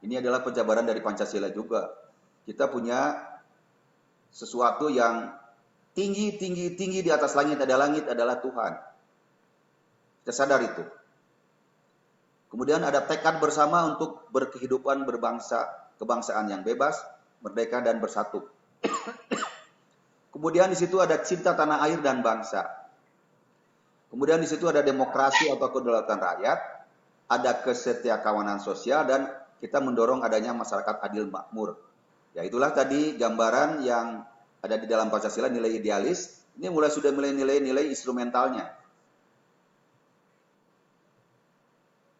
Ini adalah penjabaran dari Pancasila juga. Kita punya sesuatu yang tinggi di atas langit adalah Tuhan. Kita sadar itu. Kemudian ada tekad bersama untuk berkehidupan kebangsaan yang bebas, merdeka dan bersatu. Kemudian di situ ada cinta tanah air dan bangsa. Kemudian di situ ada demokrasi atau kedaulatan rakyat, ada kesetiakawanan sosial dan kita mendorong adanya masyarakat adil makmur. Ya itulah tadi gambaran yang ada di dalam Pancasila, nilai idealis. Ini sudah mulai nilai-nilai instrumentalnya.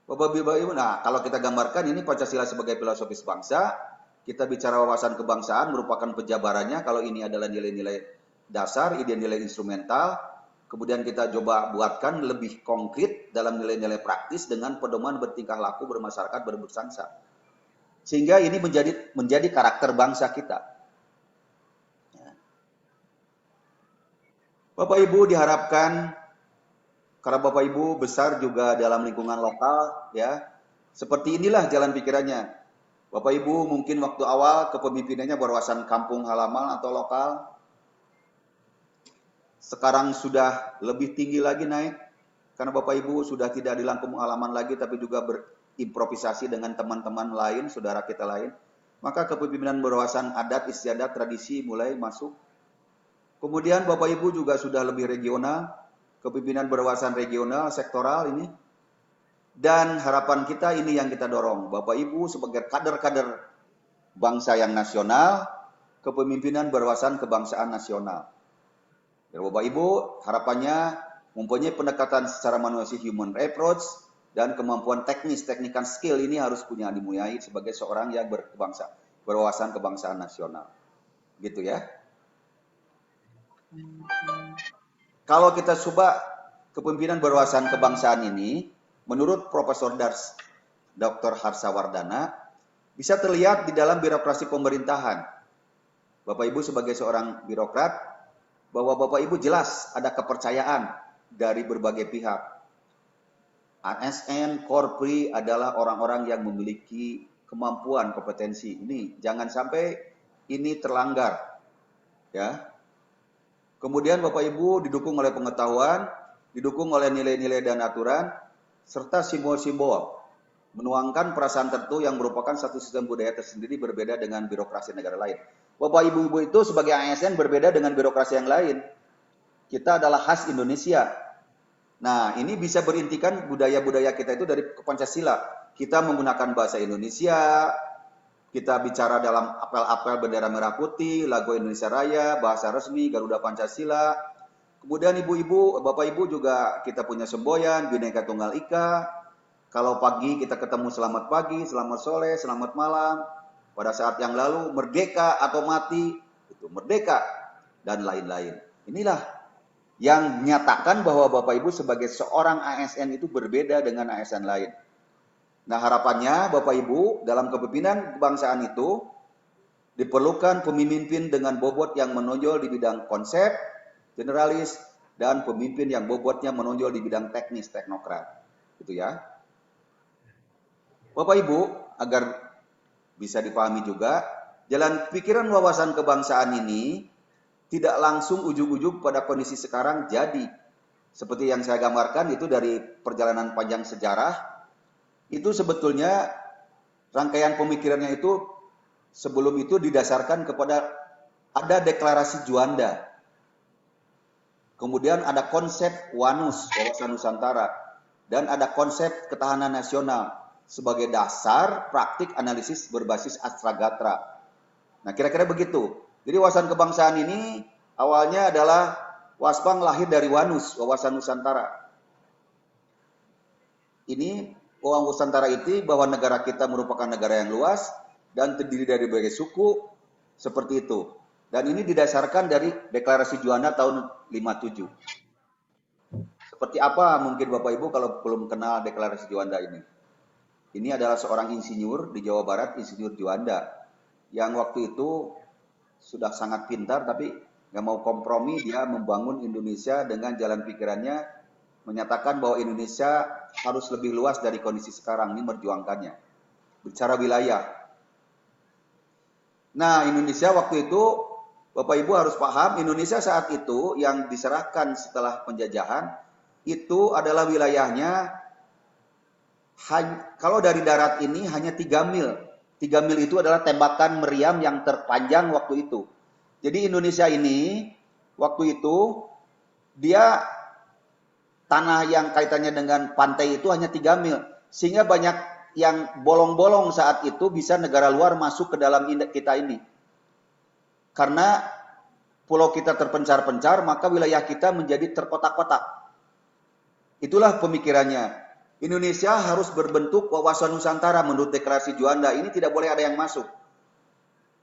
Bapak Ibu, nah kalau kita gambarkan ini Pancasila sebagai filosofis bangsa, kita bicara wawasan kebangsaan merupakan penjabarannya. Kalau ini adalah nilai-nilai dasar, nilai-nilai instrumental, kemudian kita coba buatkan lebih konkret dalam nilai-nilai praktis dengan pedoman bertingkah laku bermasyarakat berbangsa. Sehingga ini menjadi karakter bangsa kita. Bapak Ibu diharapkan karena Bapak Ibu besar juga dalam lingkungan lokal, ya. Seperti inilah jalan pikirannya. Bapak Ibu mungkin waktu awal kepemimpinannya berwawasan kampung halaman atau lokal. Sekarang sudah lebih tinggi lagi naik. Karena Bapak Ibu sudah tidak di kampung halaman lagi, tapi juga berimprovisasi dengan teman-teman lain, saudara kita lain. Maka kepemimpinan berwawasan adat, istiadat, tradisi mulai masuk. Kemudian Bapak Ibu juga sudah lebih regional. Kepemimpinan berwawasan regional, sektoral ini. Dan harapan kita ini yang kita dorong. Bapak Ibu sebagai kader-kader bangsa yang nasional, kepemimpinan berwawasan kebangsaan nasional. Ya, Bapak Ibu harapannya mempunyai pendekatan secara manusia human approach dan kemampuan teknis, technical skill ini harus punya dimuliai sebagai seorang yang berwawasan kebangsaan nasional. Gitu ya. Kalau kita coba kepemimpinan berwawasan kebangsaan ini, menurut Profesor Dr. Harsawardana, bisa terlihat di dalam birokrasi pemerintahan. Bapak Ibu sebagai seorang birokrat, bahwa Bapak Ibu jelas ada kepercayaan dari berbagai pihak. ASN, Korpri adalah orang-orang yang memiliki kemampuan, kompetensi. Ini jangan sampai ini terlanggar. Ya. Kemudian Bapak Ibu didukung oleh pengetahuan, didukung oleh nilai-nilai dan aturan, serta simbol-simbol. Menuangkan perasaan tertentu yang merupakan satu sistem budaya tersendiri berbeda dengan birokrasi negara lain. Bapak Ibu itu sebagai ASN berbeda dengan birokrasi yang lain. Kita adalah khas Indonesia. Nah, ini bisa berintikan budaya-budaya kita itu dari Pancasila. Kita menggunakan bahasa Indonesia, kita bicara dalam apel-apel bendera merah putih, lagu Indonesia Raya, bahasa resmi, Garuda Pancasila. Kemudian ibu-ibu, bapak ibu juga kita punya semboyan, Bhinneka Tunggal Ika. Kalau pagi kita ketemu selamat pagi, selamat sore, selamat malam. Pada saat yang lalu merdeka atau mati, itu merdeka dan lain-lain. Inilah yang menyatakan bahwa Bapak Ibu sebagai seorang ASN itu berbeda dengan ASN lain. Nah, harapannya Bapak Ibu dalam kepemimpinan kebangsaan itu diperlukan pemimpin dengan bobot yang menonjol di bidang konsep, generalis, dan pemimpin yang bobotnya menonjol di bidang teknis, teknokrat. Gitu ya. Bapak Ibu, agar bisa dipahami juga, jalan pikiran wawasan kebangsaan ini tidak langsung ujug-ujug pada kondisi sekarang jadi. Seperti yang saya gambarkan itu dari perjalanan panjang sejarah, itu sebetulnya rangkaian pemikirannya itu sebelum itu didasarkan kepada ada deklarasi Juanda. Kemudian ada konsep WANUS, wawasan Nusantara. Dan ada konsep ketahanan nasional sebagai dasar praktik analisis berbasis astragatra. Nah, kira-kira begitu. Jadi wawasan kebangsaan ini awalnya adalah Waspang lahir dari WANUS, wawasan Nusantara. Ini wawasan Nusantara itu bahwa negara kita merupakan negara yang luas dan terdiri dari berbagai suku, seperti itu. Dan ini didasarkan dari deklarasi Juanda tahun 57. Seperti apa mungkin Bapak Ibu kalau belum kenal deklarasi Juanda ini? Ini adalah seorang insinyur di Jawa Barat, Insinyur Juanda, yang waktu itu sudah sangat pintar tapi nggak mau kompromi, dia membangun Indonesia dengan jalan pikirannya, menyatakan bahwa Indonesia harus lebih luas dari kondisi sekarang, ini merjuangkannya. Bicara wilayah. Nah, Indonesia waktu itu, Bapak Ibu harus paham, Indonesia saat itu yang diserahkan setelah penjajahan, itu adalah wilayahnya, kalau dari darat ini hanya 3 mil. 3 mil itu adalah tembakan meriam yang terpanjang waktu itu. Jadi Indonesia ini, waktu itu, dia tanah yang kaitannya dengan pantai itu hanya 3 mil. Sehingga banyak yang bolong-bolong saat itu bisa negara luar masuk ke dalam kita ini. Karena pulau kita terpencar-pencar, maka wilayah kita menjadi terkotak-kotak. Itulah pemikirannya. Indonesia harus berbentuk wawasan Nusantara menurut deklarasi Juanda. Ini tidak boleh ada yang masuk.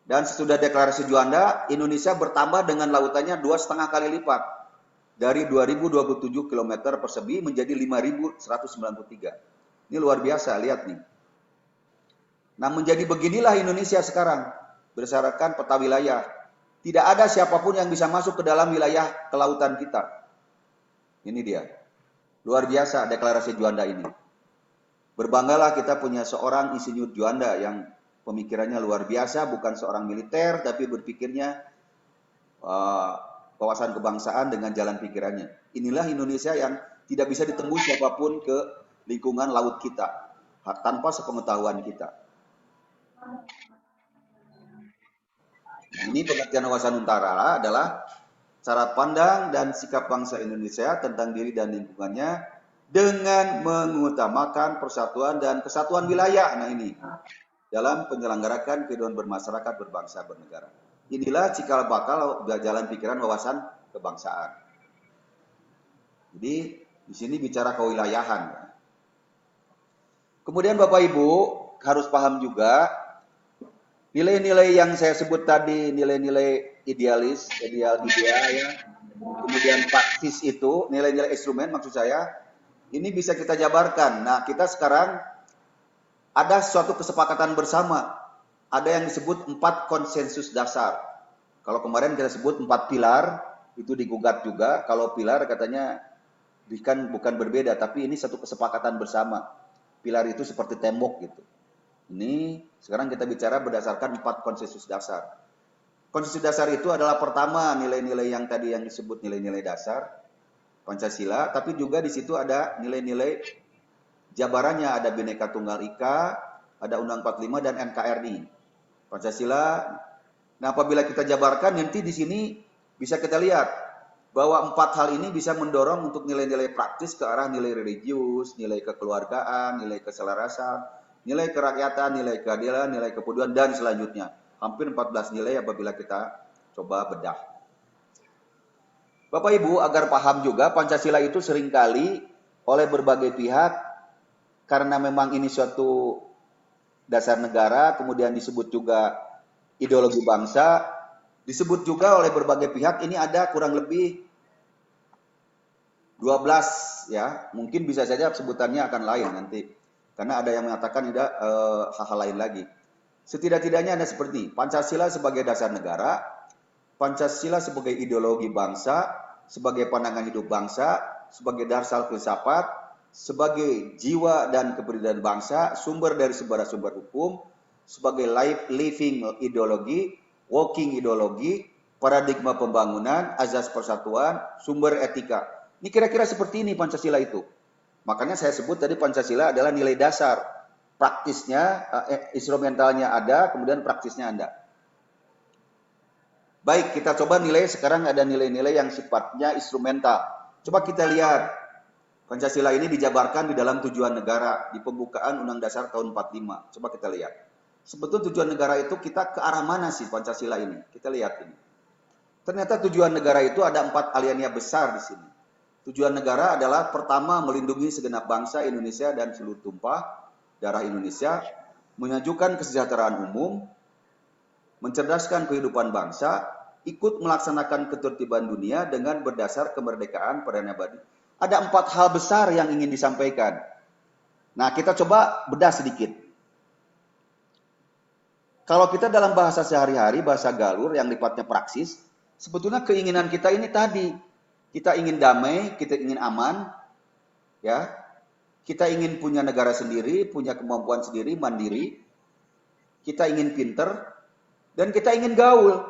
Dan sesudah deklarasi Juanda, Indonesia bertambah dengan lautannya 2,5 kali lipat. Dari 2027 km persegi menjadi 5.193. Ini luar biasa, lihat nih. Nah, menjadi beginilah Indonesia sekarang. Berdasarkan peta wilayah. Tidak ada siapapun yang bisa masuk ke dalam wilayah kelautan kita. Ini dia. Luar biasa deklarasi Juanda ini. Berbanggalah kita punya seorang insinyur Juanda yang pemikirannya luar biasa, bukan seorang militer, tapi berpikirnya wawasan kebangsaan dengan jalan pikirannya. Inilah Indonesia yang tidak bisa ditembus siapapun ke lingkungan laut kita, tanpa sepengetahuan kita. Ini pengertian wawasan Nusantara adalah cara pandang dan sikap bangsa Indonesia tentang diri dan lingkungannya dengan mengutamakan persatuan dan kesatuan wilayah. Nah ini, dalam penyelenggarakan kehidupan bermasyarakat, berbangsa, bernegara. Inilah cikal bakal jalan pikiran wawasan kebangsaan. Jadi di sini bicara kewilayahan. Kemudian Bapak Ibu harus paham juga nilai-nilai yang saya sebut tadi, nilai-nilai idealis, ideal ya. Kemudian praktis itu, nilai-nilai instrumen maksud saya, ini bisa kita jabarkan. Nah, kita sekarang ada suatu kesepakatan bersama. Ada yang disebut 4 konsensus dasar. Kalau kemarin kita sebut 4 pilar, itu digugat juga. Kalau pilar katanya bukan berbeda, tapi ini satu kesepakatan bersama. Pilar itu seperti tembok gitu. Ini sekarang kita bicara berdasarkan 4 konsensus dasar. Konsensus dasar itu adalah pertama nilai-nilai yang tadi yang disebut nilai-nilai dasar Pancasila, tapi juga di situ ada nilai-nilai jabarannya, ada Bhinneka Tunggal Ika, ada Undang-Undang 45 dan NKRI. Pancasila. Nah, apabila kita jabarkan nanti di sini bisa kita lihat bahwa 4 hal ini bisa mendorong untuk nilai-nilai praktis ke arah nilai religius, nilai kekeluargaan, nilai keselarasan, nilai kerakyatan, nilai keadilan, nilai kepedulian, dan selanjutnya. Hampir 14 nilai apabila kita coba bedah. Bapak Ibu, agar paham juga, Pancasila itu seringkali oleh berbagai pihak, karena memang ini suatu dasar negara, kemudian disebut juga ideologi bangsa, disebut juga oleh berbagai pihak, ini ada kurang lebih 12 ya, mungkin bisa saja sebutannya akan lain nanti. Karena ada yang mengatakan tidak hal-hal lain lagi. Setidak-tidaknya ada seperti Pancasila sebagai dasar negara, Pancasila sebagai ideologi bangsa, sebagai pandangan hidup bangsa, sebagai dasar filsafat, sebagai jiwa dan keberadaan bangsa, sumber dari sumber hukum, sebagai living ideologi, walking ideologi, paradigma pembangunan, azas persatuan, sumber etika. Ini kira-kira seperti ini Pancasila itu. Makanya saya sebut tadi Pancasila adalah nilai dasar. Praktisnya, instrumentalnya ada, kemudian praktisnya ada. Baik, kita coba nilai, sekarang ada nilai-nilai yang sifatnya instrumental. Coba kita lihat, Pancasila ini dijabarkan di dalam tujuan negara, di pembukaan Undang Dasar tahun 45. Coba kita lihat. Sebetulnya tujuan negara itu kita ke arah mana sih Pancasila ini? Kita lihat ini. Ternyata tujuan negara itu ada 4 aliannya besar di sini. Tujuan negara adalah pertama melindungi segenap bangsa Indonesia dan seluruh tumpah darah Indonesia, menyajukan kesejahteraan umum, mencerdaskan kehidupan bangsa, ikut melaksanakan ketertiban dunia dengan berdasar kemerdekaan perdana abadi. Ada 4 hal besar yang ingin disampaikan. Nah, kita coba bedah sedikit. Kalau kita dalam bahasa sehari-hari, bahasa galur yang sifatnya praksis, sebetulnya keinginan kita ini tadi. Kita ingin damai, kita ingin aman, ya. Kita ingin punya negara sendiri, punya kemampuan sendiri, mandiri. Kita ingin pinter, dan kita ingin gaul.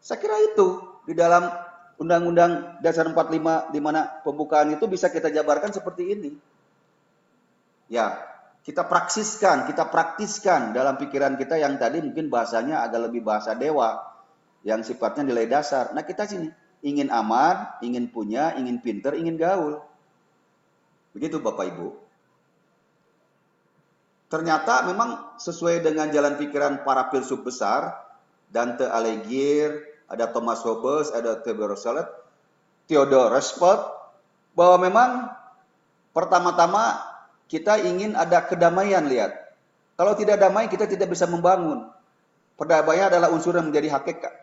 Saya kira itu di dalam Undang-Undang Dasar 45 di mana pembukaan itu bisa kita jabarkan seperti ini. Ya, kita praktiskan dalam pikiran kita yang tadi mungkin bahasanya agak lebih bahasa dewa, yang sifatnya nilai dasar. Nah, kita sini ingin aman, ingin punya, ingin pinter, ingin gaul. Begitu Bapak Ibu. Ternyata memang sesuai dengan jalan pikiran para filsuf besar, Dante Alighieri, ada Thomas Hobbes, ada Theodore Roosevelt, Theodore Roosevelt, bahwa memang pertama-tama kita ingin ada kedamaian, lihat. Kalau tidak damai, kita tidak bisa membangun. Perdamaian adalah unsur yang menjadi hakikat.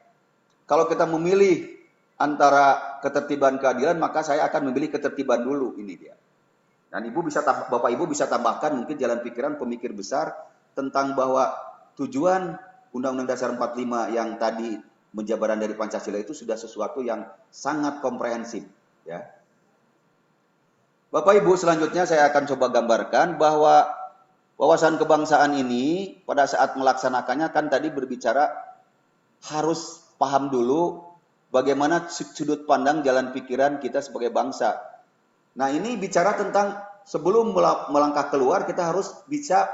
Kalau kita memilih antara ketertiban keadilan, maka saya akan memilih ketertiban dulu, ini dia. Dan Bapak Ibu bisa tambahkan mungkin jalan pikiran pemikir besar tentang bahwa tujuan Undang-Undang Dasar 45 yang tadi menjabaran dari Pancasila itu sudah sesuatu yang sangat komprehensif, ya. Bapak Ibu, selanjutnya saya akan coba gambarkan bahwa wawasan kebangsaan ini pada saat melaksanakannya kan tadi berbicara harus paham dulu bagaimana sudut pandang jalan pikiran kita sebagai bangsa. Nah, ini bicara tentang sebelum melangkah keluar kita harus bisa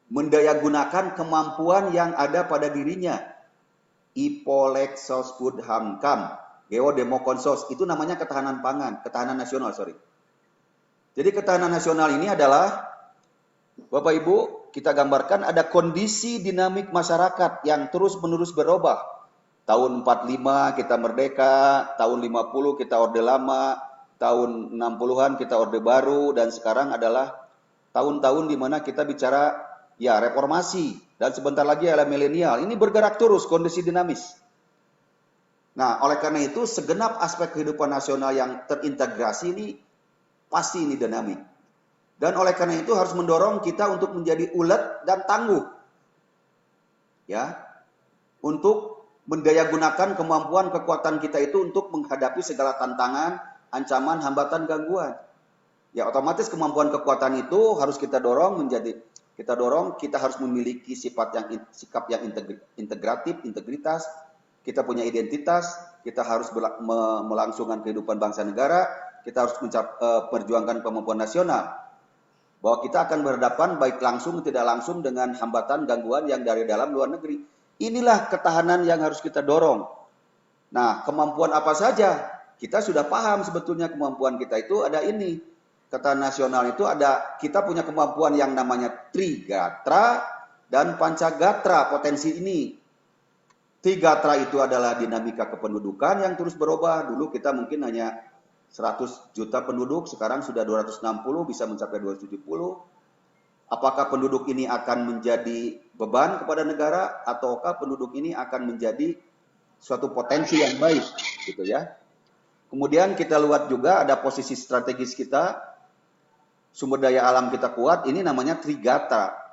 mendayagunakan kemampuan yang ada pada dirinya. Ipolexos Hamkam, Geodemokonsos, itu namanya ketahanan pangan, ketahanan nasional, Jadi ketahanan nasional ini adalah, Bapak Ibu, kita gambarkan ada kondisi dinamik masyarakat yang terus-menerus berubah. Tahun 45 kita merdeka, tahun 50 kita Orde Lama, tahun 60-an kita Orde Baru, dan sekarang adalah tahun-tahun di mana kita bicara ya reformasi, dan sebentar lagi adalah milenial. Ini bergerak terus, kondisi dinamis. Nah, oleh karena itu segenap aspek kehidupan nasional yang terintegrasi ini pasti ini dinamik. Dan oleh karena itu harus mendorong kita untuk menjadi ulet dan tangguh. Ya. Untuk mendayagunakan kemampuan kekuatan kita itu untuk menghadapi segala tantangan, ancaman, hambatan, gangguan. Ya, otomatis kemampuan kekuatan itu harus kita dorong kita harus memiliki sikap yang integratif, integritas, kita punya identitas, kita harus melangsungkan kehidupan bangsa negara, kita harus perjuangkan kemampuan nasional. Bahwa kita akan berhadapan baik langsung tidak langsung dengan hambatan, gangguan yang dari dalam luar negeri. Inilah ketahanan yang harus kita dorong. Nah, kemampuan apa saja? Kita sudah paham sebetulnya kemampuan kita itu ada ini. Ketahanan nasional itu ada, kita punya kemampuan yang namanya Trigatra dan Pancagatra, potensi ini. Trigatra itu adalah dinamika kependudukan yang terus berubah. Dulu kita mungkin hanya 100 juta penduduk, sekarang sudah 260, bisa mencapai 270. Apakah penduduk ini akan menjadi beban kepada negara, ataukah penduduk ini akan menjadi suatu potensi yang baik, gitu ya. Kemudian kita lihat juga ada posisi strategis kita, sumber daya alam kita kuat, ini namanya Trigatra.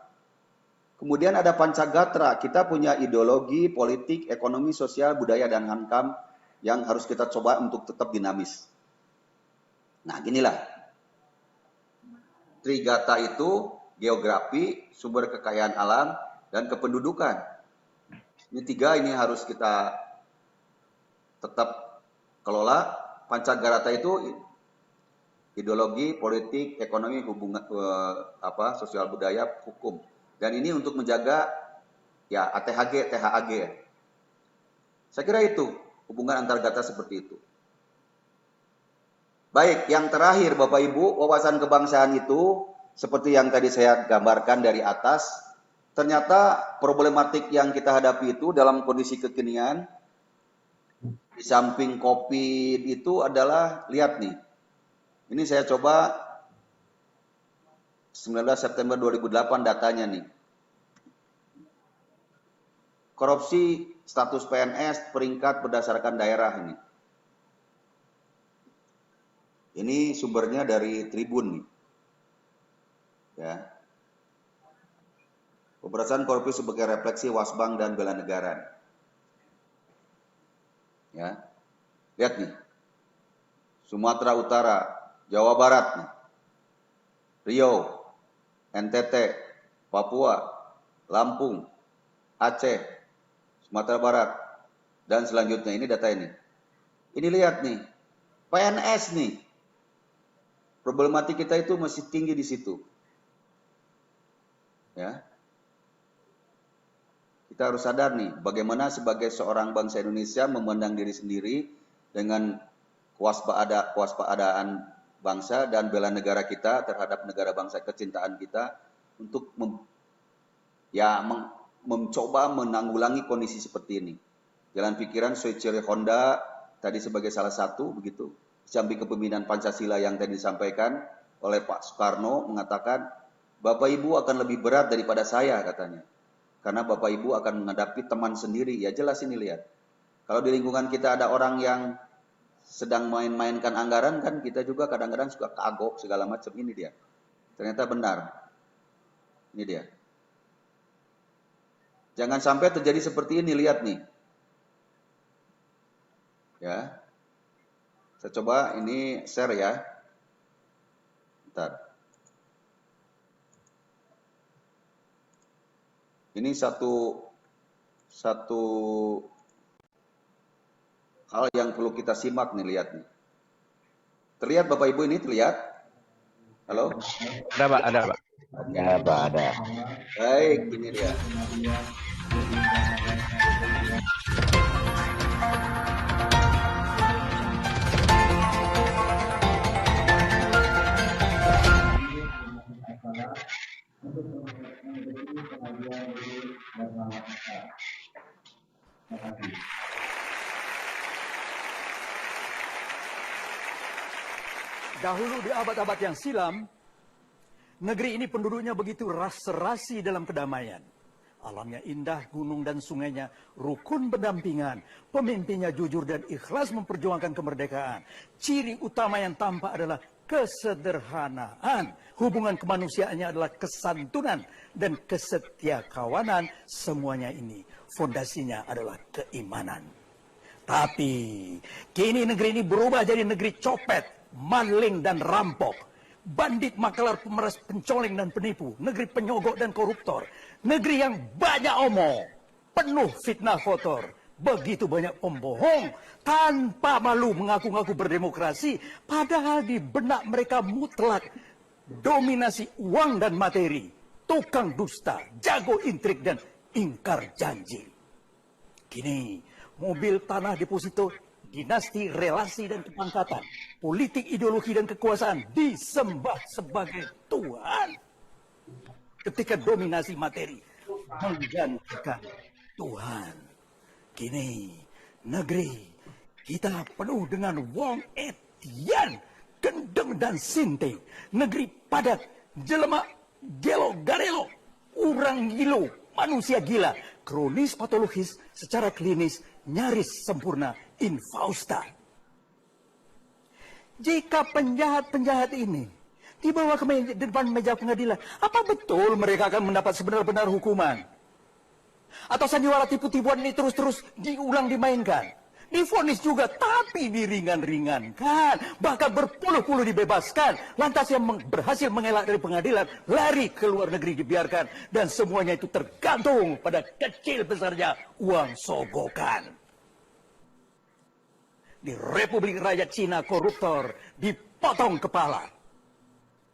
Kemudian ada Pancagatra, kita punya ideologi, politik, ekonomi, sosial, budaya, dan hankam yang harus kita coba untuk tetap dinamis. Nah, ginilah. Trigatra itu geografi, sumber kekayaan alam, dan kependudukan. Ini tiga ini harus kita tetap kelola. Pancagatra itu ideologi, politik, ekonomi, hubungan sosial budaya, hukum. Dan ini untuk menjaga ya ATHG, THAG. Saya kira itu hubungan antar gatra seperti itu. Baik, yang terakhir Bapak Ibu, wawasan kebangsaan itu seperti yang tadi saya gambarkan dari atas, ternyata problematik yang kita hadapi itu dalam kondisi kekinian, di samping COVID itu adalah, lihat nih, ini saya coba 19 September 2008 datanya nih. Korupsi status PNS peringkat berdasarkan daerah ini. Ini sumbernya dari Tribun nih. Ya. Pemberantasan korupsi sebagai refleksi Wasbang dan bela negara. Ya. Lihat nih. Sumatera Utara, Jawa Barat nih. Riau, NTT, Papua, Lampung, Aceh, Sumatera Barat, dan selanjutnya ini data ini. Ini lihat nih. PNS nih. Problematik kita itu masih tinggi di situ. Ya. Kita harus sadar nih, bagaimana sebagai seorang bangsa Indonesia memandang diri sendiri dengan kewaspadaan bangsa dan bela negara kita terhadap negara bangsa kecintaan kita untuk mencoba menanggulangi kondisi seperti ini. Jalan pikiran Soichiro Honda tadi sebagai salah satu begitu. Sambil kepemimpinan Pancasila yang tadi disampaikan oleh Pak Soekarno mengatakan, Bapak Ibu akan lebih berat daripada saya katanya. Karena Bapak Ibu akan menghadapi teman sendiri. Ya jelas ini lihat. Kalau di lingkungan kita ada orang yang sedang main-mainkan anggaran kan kita juga kadang-kadang suka kagok segala macam. Ini dia. Ternyata benar. Ini dia. Jangan sampai terjadi seperti ini. Lihat nih. Ya. Saya coba ini share ya. Bentar. Ini satu hal yang perlu kita simak nih, lihat nih. Terlihat Bapak Ibu ini terlihat? Halo? Ada Pak, ada Pak. Ya, Pak, ada. Baik, ini dia. Dahulu di abad-abad yang silam, negeri ini penduduknya begitu serasi dalam kedamaian. Alamnya indah, gunung dan sungainya rukun berdampingan. Pemimpinnya jujur dan ikhlas memperjuangkan kemerdekaan. Ciri utama yang tampak adalah kesederhanaan. Hubungan kemanusiaannya adalah kesantunan dan kesetiakawanan. Semuanya ini fondasinya adalah keimanan. Tapi kini negeri ini berubah jadi negeri copet, maling dan rampok. Bandit, maklar, pemeras, pencoleng dan penipu. Negeri penyogok dan koruptor. Negeri yang banyak omong, penuh fitnah kotor. Begitu banyak pembohong, tanpa malu mengaku-ngaku berdemokrasi. Padahal di benak mereka mutlak dominasi uang dan materi. Tukang dusta, jago intrik dan ingkar janji. Kini mobil, tanah, deposito, dinasti, relasi dan kepangkatan, politik, ideologi dan kekuasaan disembah sebagai Tuhan. Ketika dominasi materi menggantikan Tuhan. Kini negeri kita penuh dengan wong etian, gendeng dan sinting. Negeri padat, jelema, gelo, garelo, urang gilo, manusia gila, kronis patologis, secara klinis nyaris sempurna infausta. Jika penjahat-penjahat ini dibawa ke depan meja pengadilan, apa betul mereka akan mendapat sebenar-benar hukuman? Atau sandiwara tipu-tipuan ini terus-terus diulang dimainkan? Divonis juga, tapi diringan-ringankan. Bahkan berpuluh-puluh dibebaskan. Lantas yang berhasil mengelak dari pengadilan, lari ke luar negeri dibiarkan. Dan semuanya itu tergantung pada kecil besarnya uang sogokan. Di Republik Rakyat Cina, koruptor dipotong kepala.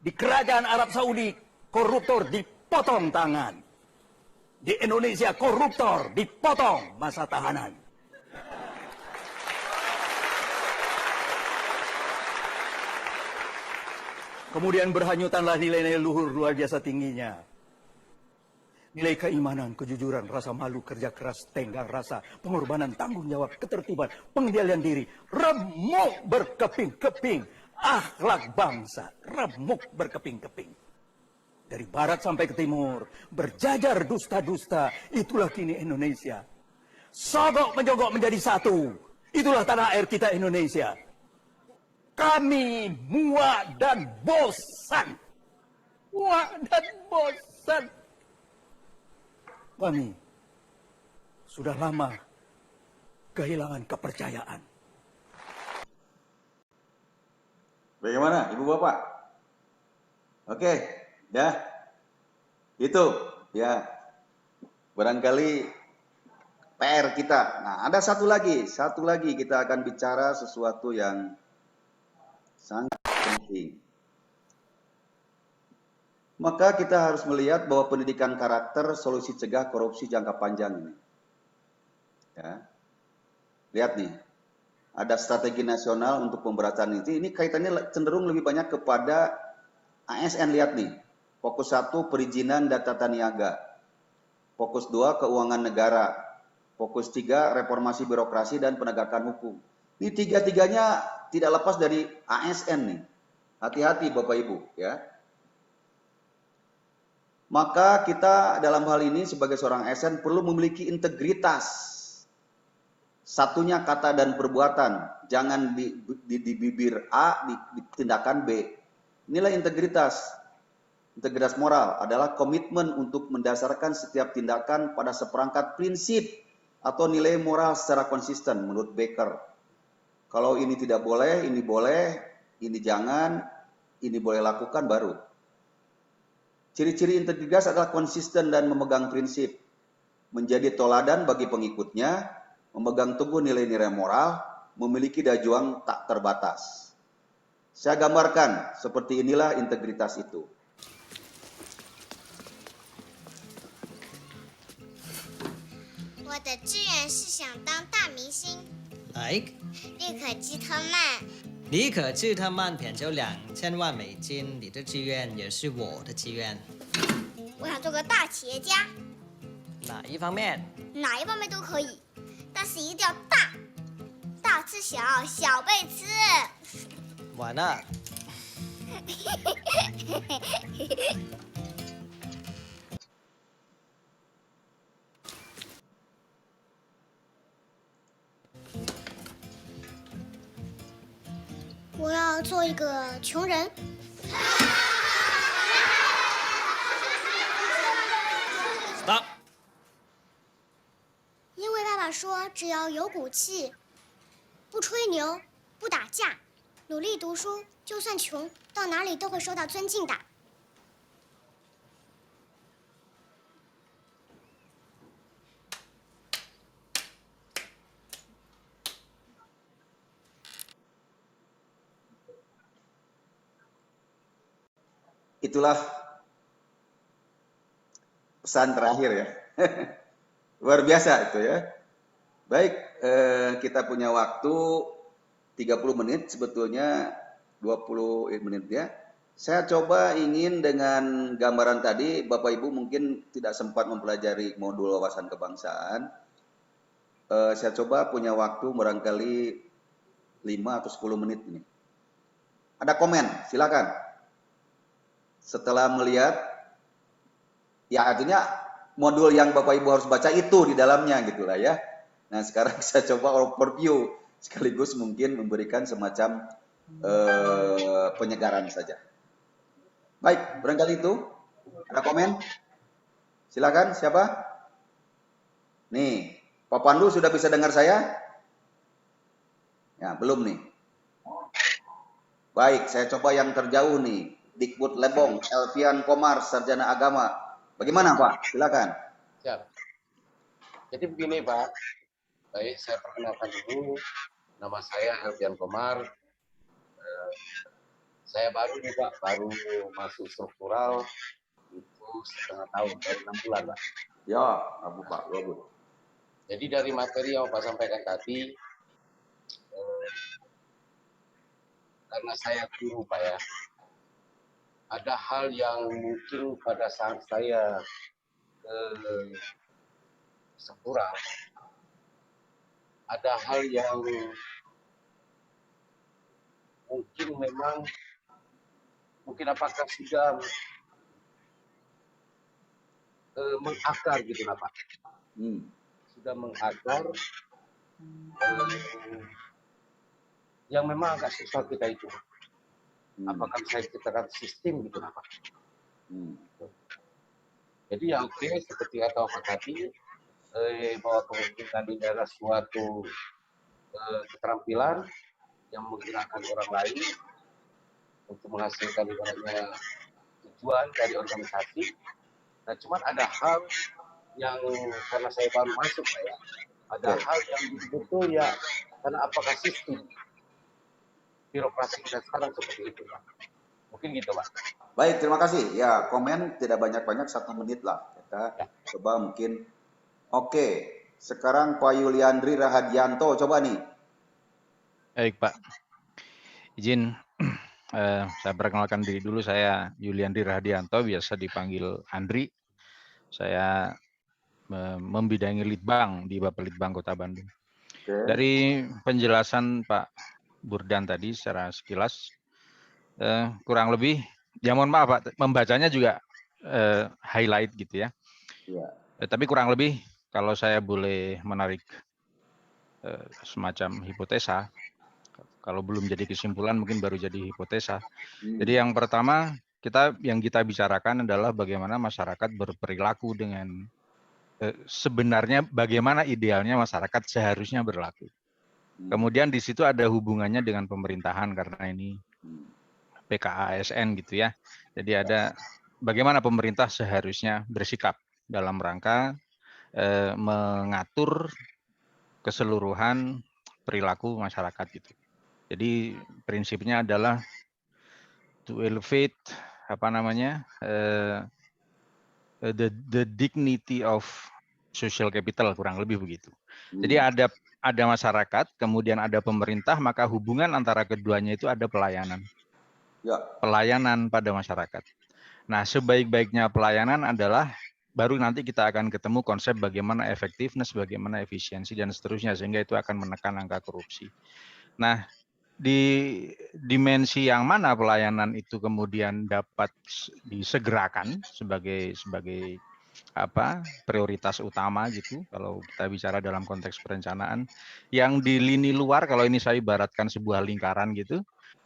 Di Kerajaan Arab Saudi, koruptor dipotong tangan. Di Indonesia, koruptor dipotong masa tahanan. Kemudian berhanyutanlah nilai-nilai luhur luar biasa tingginya. Nilai keimanan, kejujuran, rasa malu, kerja keras, tenggang rasa, pengorbanan, tanggung jawab, ketertiban, pengendalian diri, remuk berkeping-keping, akhlak bangsa, remuk berkeping-keping. Dari barat sampai ke timur, berjajar dusta-dusta, itulah kini Indonesia. Sogok menjogok menjadi satu, itulah tanah air kita Indonesia. Kami muak dan bosan. Muak dan bosan. Kami sudah lama kehilangan kepercayaan. Bagaimana Ibu Bapak? Oke, ya. Itu ya. Barangkali PR kita. Nah, ada satu lagi kita akan bicara sesuatu yang sangat penting. Maka kita harus melihat bahwa pendidikan karakter solusi cegah korupsi jangka panjang ini. Ya. Lihat nih, ada strategi nasional untuk pemberantasan ini. Ini kaitannya cenderung lebih banyak kepada ASN. Lihat nih, fokus 1 perizinan dan tata niaga, fokus 2 keuangan negara, fokus 3 reformasi birokrasi dan penegakan hukum. Ini tiga-tiganya tidak lepas dari ASN nih. Hati-hati Bapak Ibu ya. Maka kita dalam hal ini sebagai seorang ASN perlu memiliki integritas. Satunya kata dan perbuatan. Jangan di bibir A, di tindakan B. Inilah integritas. Integritas moral adalah komitmen untuk mendasarkan setiap tindakan pada seperangkat prinsip atau nilai moral secara konsisten menurut Becker. Kalau ini tidak boleh, ini jangan, ini boleh lakukan baru. Ciri-ciri integritas adalah konsisten dan memegang prinsip, menjadi toladan bagi pengikutnya, memegang teguh nilai-nilai moral, memiliki daya juang tak terbatas. Saya gambarkan seperti inilah integritas itu. 我的志愿是想当大明星。 Like 立可基特曼，李可治特曼骗走2000万美金，你的志愿也是我的志愿。我想做个大企业家，哪一方面？哪一方面都可以，但是一定要大，大吃小，小被吃。完了，我要做一个穷人。 Stop！ 因为爸爸说，只要有骨气，不吹牛，不打架，努力读书，就算穷，到哪里都会受到尊敬的。 Itulah pesan terakhir ya. Luar biasa itu ya. Baik, kita punya waktu 30 menit, sebetulnya 20 menit ya. Saya coba ingin dengan gambaran tadi, Bapak Ibu mungkin tidak sempat mempelajari modul wawasan kebangsaan. Saya coba punya waktu barangkali 5 atau 10 menit ini. Ada komen, silakan. Setelah melihat, ya artinya modul yang Bapak Ibu harus baca itu di dalamnya gitulah ya. Nah sekarang saya coba overview sekaligus mungkin memberikan semacam penyegaran saja. Baik, barangkali itu. Ada komen? Silakan, siapa? Nih, Pak Pandu sudah bisa dengar saya? Ya, belum nih. Baik, saya coba yang terjauh nih. Dikbud Lebong, Elvian Komar, Sarjana Agama. Bagaimana Pak? Silakan. Siap. Jadi begini Pak, baik saya perkenalkan dulu, nama saya Elvian Komar. Saya baru nih Pak, baru masuk struktural itu setengah tahun, dari 6 bulan Pak. Ya, Abu Pak, bagus. Jadi dari materi yang Pak sampaikan tadi, karena saya guru Pak ya, ada hal yang mungkin pada saat saya struktural, ada hal yang mungkin apakah sudah mengakar gitu lah Pak. Sudah mengakar yang memang agak susah kita itu. Apakah saya ciptakan sistem gitu lah Pak. Jadi yang oke seperti kata Pak tadi, bahwa kemungkinan ini adalah suatu keterampilan yang menggerakkan orang lain untuk menghasilkan ibaratnya tujuan dari organisasi. Nah, cuman ada hal yang karena saya baru masuk ya, ada hal yang betul ya, karena apakah sistem birokrasi kita sekarang seperti itu Pak. Mungkin gitu Pak. Baik, terima kasih. Ya, komen tidak banyak-banyak, 1 menit lah. Kita coba mungkin. Oke, sekarang Pak Yuliandri Rahadianto, coba nih. Baik Pak, izin saya perkenalkan diri dulu. Saya Yuliandri Rahadianto, biasa dipanggil Andri. Saya membidangi Litbang di Bapelitbang Kota Bandung. Dari penjelasan Pak Burdan tadi secara sekilas, kurang lebih, ya mohon maaf Pak, membacanya juga highlight gitu ya. Tapi kurang lebih kalau saya boleh menarik semacam hipotesa, kalau belum jadi kesimpulan mungkin baru jadi hipotesa. Jadi yang pertama yang kita bicarakan adalah bagaimana masyarakat berperilaku dengan sebenarnya bagaimana idealnya masyarakat seharusnya berlaku. Kemudian di situ ada hubungannya dengan pemerintahan karena ini PKASN gitu ya. Jadi ada bagaimana pemerintah seharusnya bersikap dalam rangka mengatur keseluruhan perilaku masyarakat gitu. Jadi prinsipnya adalah to elevate the dignity of social capital, kurang lebih begitu. Jadi ada masyarakat, kemudian ada pemerintah, maka hubungan antara keduanya itu ada pelayanan. Ya. Pelayanan pada masyarakat. Nah, sebaik-baiknya pelayanan adalah baru nanti kita akan ketemu konsep bagaimana effectiveness, bagaimana efisiensi dan seterusnya, sehingga itu akan menekan angka korupsi. Nah, di dimensi yang mana pelayanan itu kemudian dapat disegerakan sebagai prioritas utama gitu, kalau kita bicara dalam konteks perencanaan, yang di lini luar, kalau ini saya ibaratkan sebuah lingkaran gitu,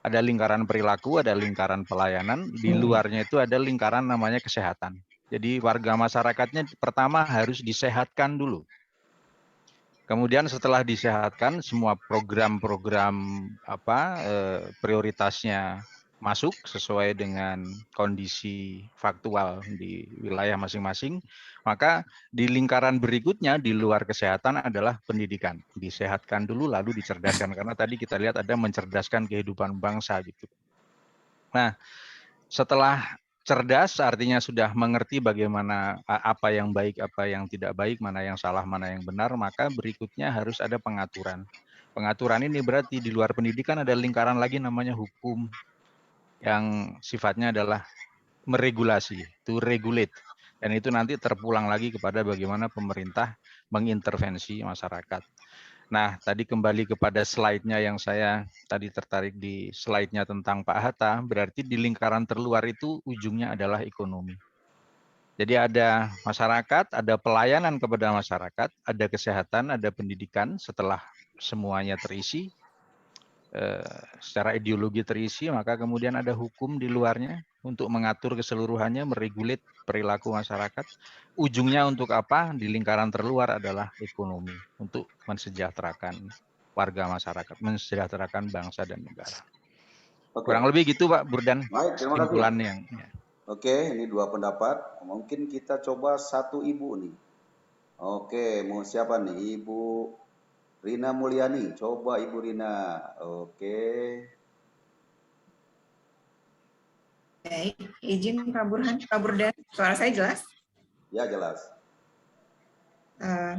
ada lingkaran perilaku, ada lingkaran pelayanan, di luarnya itu ada lingkaran namanya kesehatan. Jadi warga masyarakatnya pertama harus disehatkan dulu. Kemudian setelah disehatkan, semua program-program prioritasnya masuk sesuai dengan kondisi faktual di wilayah masing-masing, maka di lingkaran berikutnya di luar kesehatan adalah pendidikan. Disehatkan dulu lalu dicerdaskan, karena tadi kita lihat ada mencerdaskan kehidupan bangsa gitu. Nah, setelah cerdas artinya sudah mengerti bagaimana apa yang baik, apa yang tidak baik, mana yang salah, mana yang benar, maka berikutnya harus ada pengaturan. Pengaturan ini berarti di luar pendidikan ada lingkaran lagi namanya hukum yang sifatnya adalah meregulasi, to regulate. Dan itu nanti terpulang lagi kepada bagaimana pemerintah mengintervensi masyarakat. Nah, tadi kembali kepada slide-nya yang saya tadi tertarik di slide-nya tentang Pak Hatta, berarti di lingkaran terluar itu ujungnya adalah ekonomi. Jadi ada masyarakat, ada pelayanan kepada masyarakat, ada kesehatan, ada pendidikan. Setelah semuanya terisi, secara ideologi terisi, maka kemudian ada hukum di luarnya untuk mengatur keseluruhannya, meregulat perilaku masyarakat. Ujungnya untuk apa? Di lingkaran terluar adalah ekonomi, untuk mensejahterakan warga masyarakat, mensejahterakan bangsa dan negara. Oke. Kurang lebih gitu Pak Burdan, Baik, terima kasih. kesimpulannya. Ya. Oke, ini dua pendapat. Mungkin kita coba satu ibu nih. Oke, mau siapa nih? Ibu Rina Mulyani. Coba Ibu Rina. Oke. Baik, izin Pak Burdan. Suara saya jelas? Ya, jelas.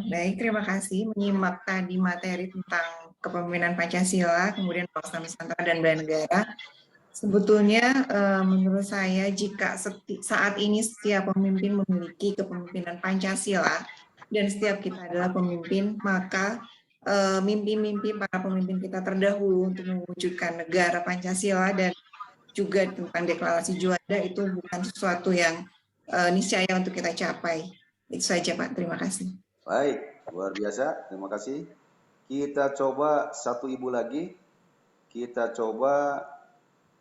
Baik, terima kasih menyimak tadi materi tentang kepemimpinan Pancasila, kemudian pelaksanaan Nusantara dan bela negara. Sebetulnya menurut saya jika saat ini setiap pemimpin memiliki kepemimpinan Pancasila dan setiap kita adalah pemimpin, maka mimpi-mimpi para pemimpin kita terdahulu untuk mewujudkan negara Pancasila dan juga tentang deklarasi juanda itu bukan sesuatu yang niscaya untuk kita capai. Itu saja Pak, terima kasih. Baik, luar biasa, terima kasih. Kita coba satu ibu lagi. Kita coba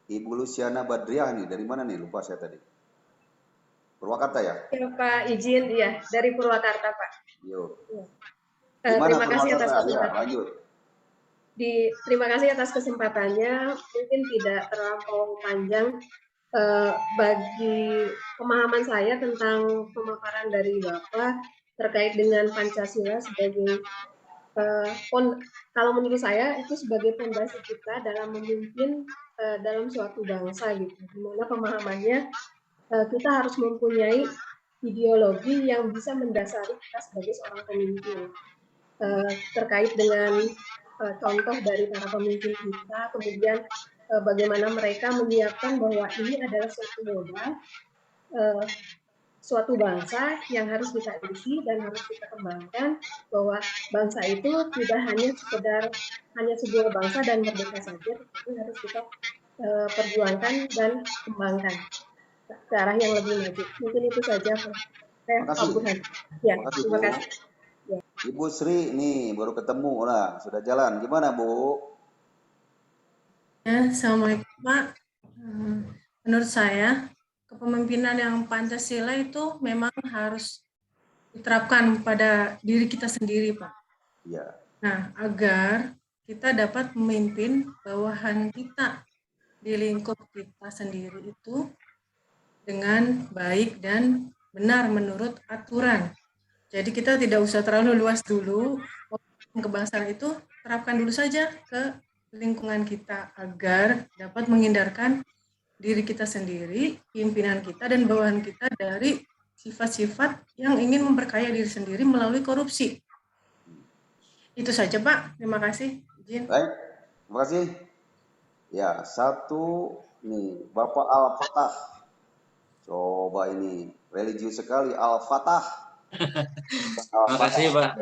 Ibu Luciana Badriah nih, dari mana nih? Lupa saya tadi. Purwakarta ya? Ya Pak, izin ya dari Purwakarta Pak. Yo. Ya. Terima kasih atas kesempatannya. Terima kasih atas kesempatannya. Mungkin tidak terlampau panjang bagi pemahaman saya tentang pemaparan dari Bapak terkait dengan Pancasila sebagai kalau menurut saya itu sebagai fondasi kita dalam memimpin dalam suatu bangsa gitu. Dimana pemahamannya kita harus mempunyai ideologi yang bisa mendasari kita sebagai seorang pemimpin. Terkait dengan contoh dari para pemimpin kita, kemudian bagaimana mereka menyiapkan bahwa ini adalah suatu modal, suatu bangsa yang harus kita isi dan harus kita kembangkan, bahwa bangsa itu tidak hanya sebuah bangsa dan merdeka saja, tetapi harus kita perjuangkan dan kembangkan ke arah yang lebih maju. Mungkin itu saja Pak Burhan. Ya, terima kasih. Ya. Ibu Sri nih baru ketemu lah, sudah jalan. Gimana Bu? Ya, Assalamualaikum Pak. Menurut saya kepemimpinan yang Pancasila itu memang harus diterapkan pada diri kita sendiri Pak. Ya. Nah, agar kita dapat memimpin bawahan kita di lingkup kita sendiri itu dengan baik dan benar menurut aturan. Jadi kita tidak usah terlalu luas dulu, kebangsaan itu terapkan dulu saja ke lingkungan kita agar dapat menghindarkan diri kita sendiri, pimpinan kita, dan bawahan kita dari sifat-sifat yang ingin memperkaya diri sendiri melalui korupsi. Itu saja, Pak. Terima kasih. Izin. Baik, terima kasih. Ya, satu nih, Bapak Al-Fatah. Coba ini, religius sekali, Al-Fatah. Terima kasih, Pak.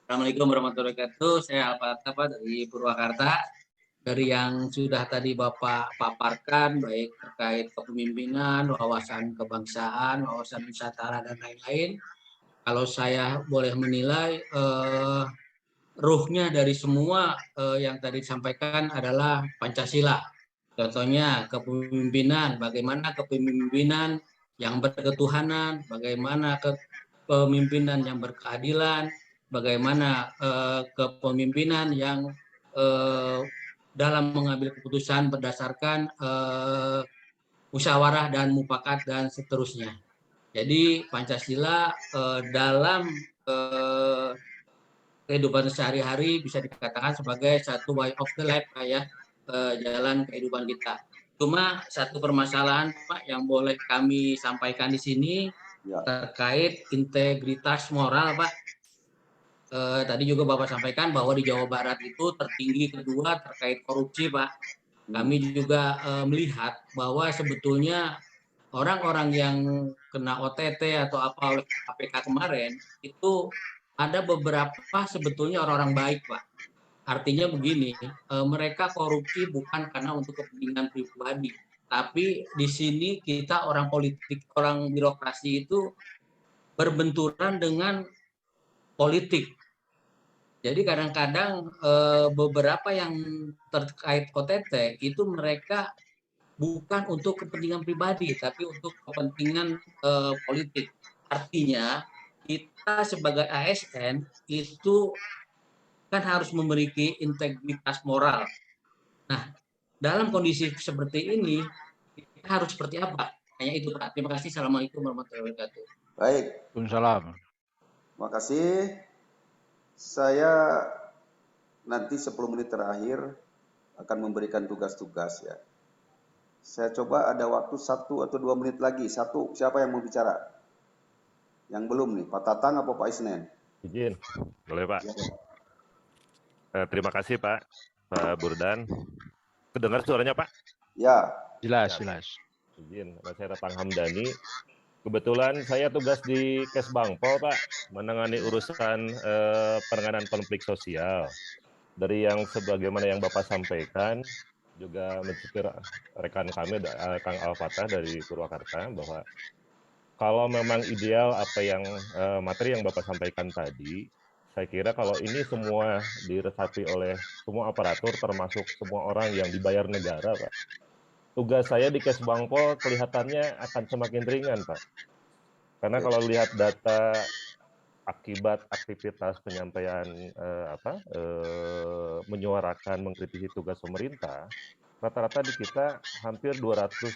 Assalamualaikum warahmatullahi wabarakatuh. Saya Al-Fatah, Pak, dari Purwakarta. Dari yang sudah tadi Bapak paparkan, baik terkait kepemimpinan, wawasan kebangsaan, wawasan Nusantara, dan lain-lain. Kalau saya boleh menilai, ruhnya dari semua yang tadi disampaikan adalah Pancasila. Contohnya kepemimpinan, bagaimana kepemimpinan yang berketuhanan, bagaimana kepemimpinan yang berkeadilan, bagaimana kepemimpinan yang dalam mengambil keputusan berdasarkan musyawarah dan mufakat dan seterusnya. Jadi Pancasila dalam kehidupan sehari-hari bisa dikatakan sebagai satu way of the life, ya, jalan kehidupan kita. Cuma satu permasalahan, Pak, yang boleh kami sampaikan di sini terkait integritas moral, Pak. Tadi juga Bapak sampaikan bahwa di Jawa Barat itu tertinggi kedua terkait korupsi, Pak. Kami juga melihat bahwa sebetulnya orang-orang yang kena OTT atau apa oleh KPK kemarin itu ada beberapa sebetulnya orang-orang baik, Pak. Artinya begini, mereka korupsi bukan karena untuk kepentingan pribadi, tapi di sini kita orang politik, orang birokrasi itu berbenturan dengan politik. Jadi kadang-kadang beberapa yang terkait OTT itu mereka bukan untuk kepentingan pribadi, tapi untuk kepentingan politik. Artinya kita sebagai ASN itu kan harus memiliki integritas moral. Nah, dalam kondisi seperti ini kita harus seperti apa? Hanya itu, Pak. Terima kasih. Assalamualaikum warahmatullahi wabarakatuh. Baik. Waalaikumsalam. Terima kasih. Saya nanti 10 menit terakhir akan memberikan tugas-tugas, ya. Saya coba ada waktu 1 atau 2 menit lagi. Satu, siapa yang mau bicara? Yang belum nih, Pak Tatang apa Pak Isnen? Izin, boleh Pak. Ya. Terima kasih Pak Burdan. Kedengar suaranya Pak? Ya. Jelas, jelas. Izin, saya Tatang Hamdani. Kebetulan saya tugas di Kesbangpol, Pak, menangani urusan penanganan konflik sosial. Dari yang sebagaimana yang Bapak sampaikan, juga mencukupi rekan kami, Kang Al-Fatah dari Purwakarta, bahwa kalau memang ideal apa yang materi yang Bapak sampaikan tadi, saya kira kalau ini semua diresapi oleh semua aparatur, termasuk semua orang yang dibayar negara, Pak, tugas saya di Kesbangpol kelihatannya akan semakin ringan, Pak. Karena kalau lihat data akibat aktivitas penyampaian menyuarakan, mengkritisi tugas pemerintah, rata-rata di kita hampir 200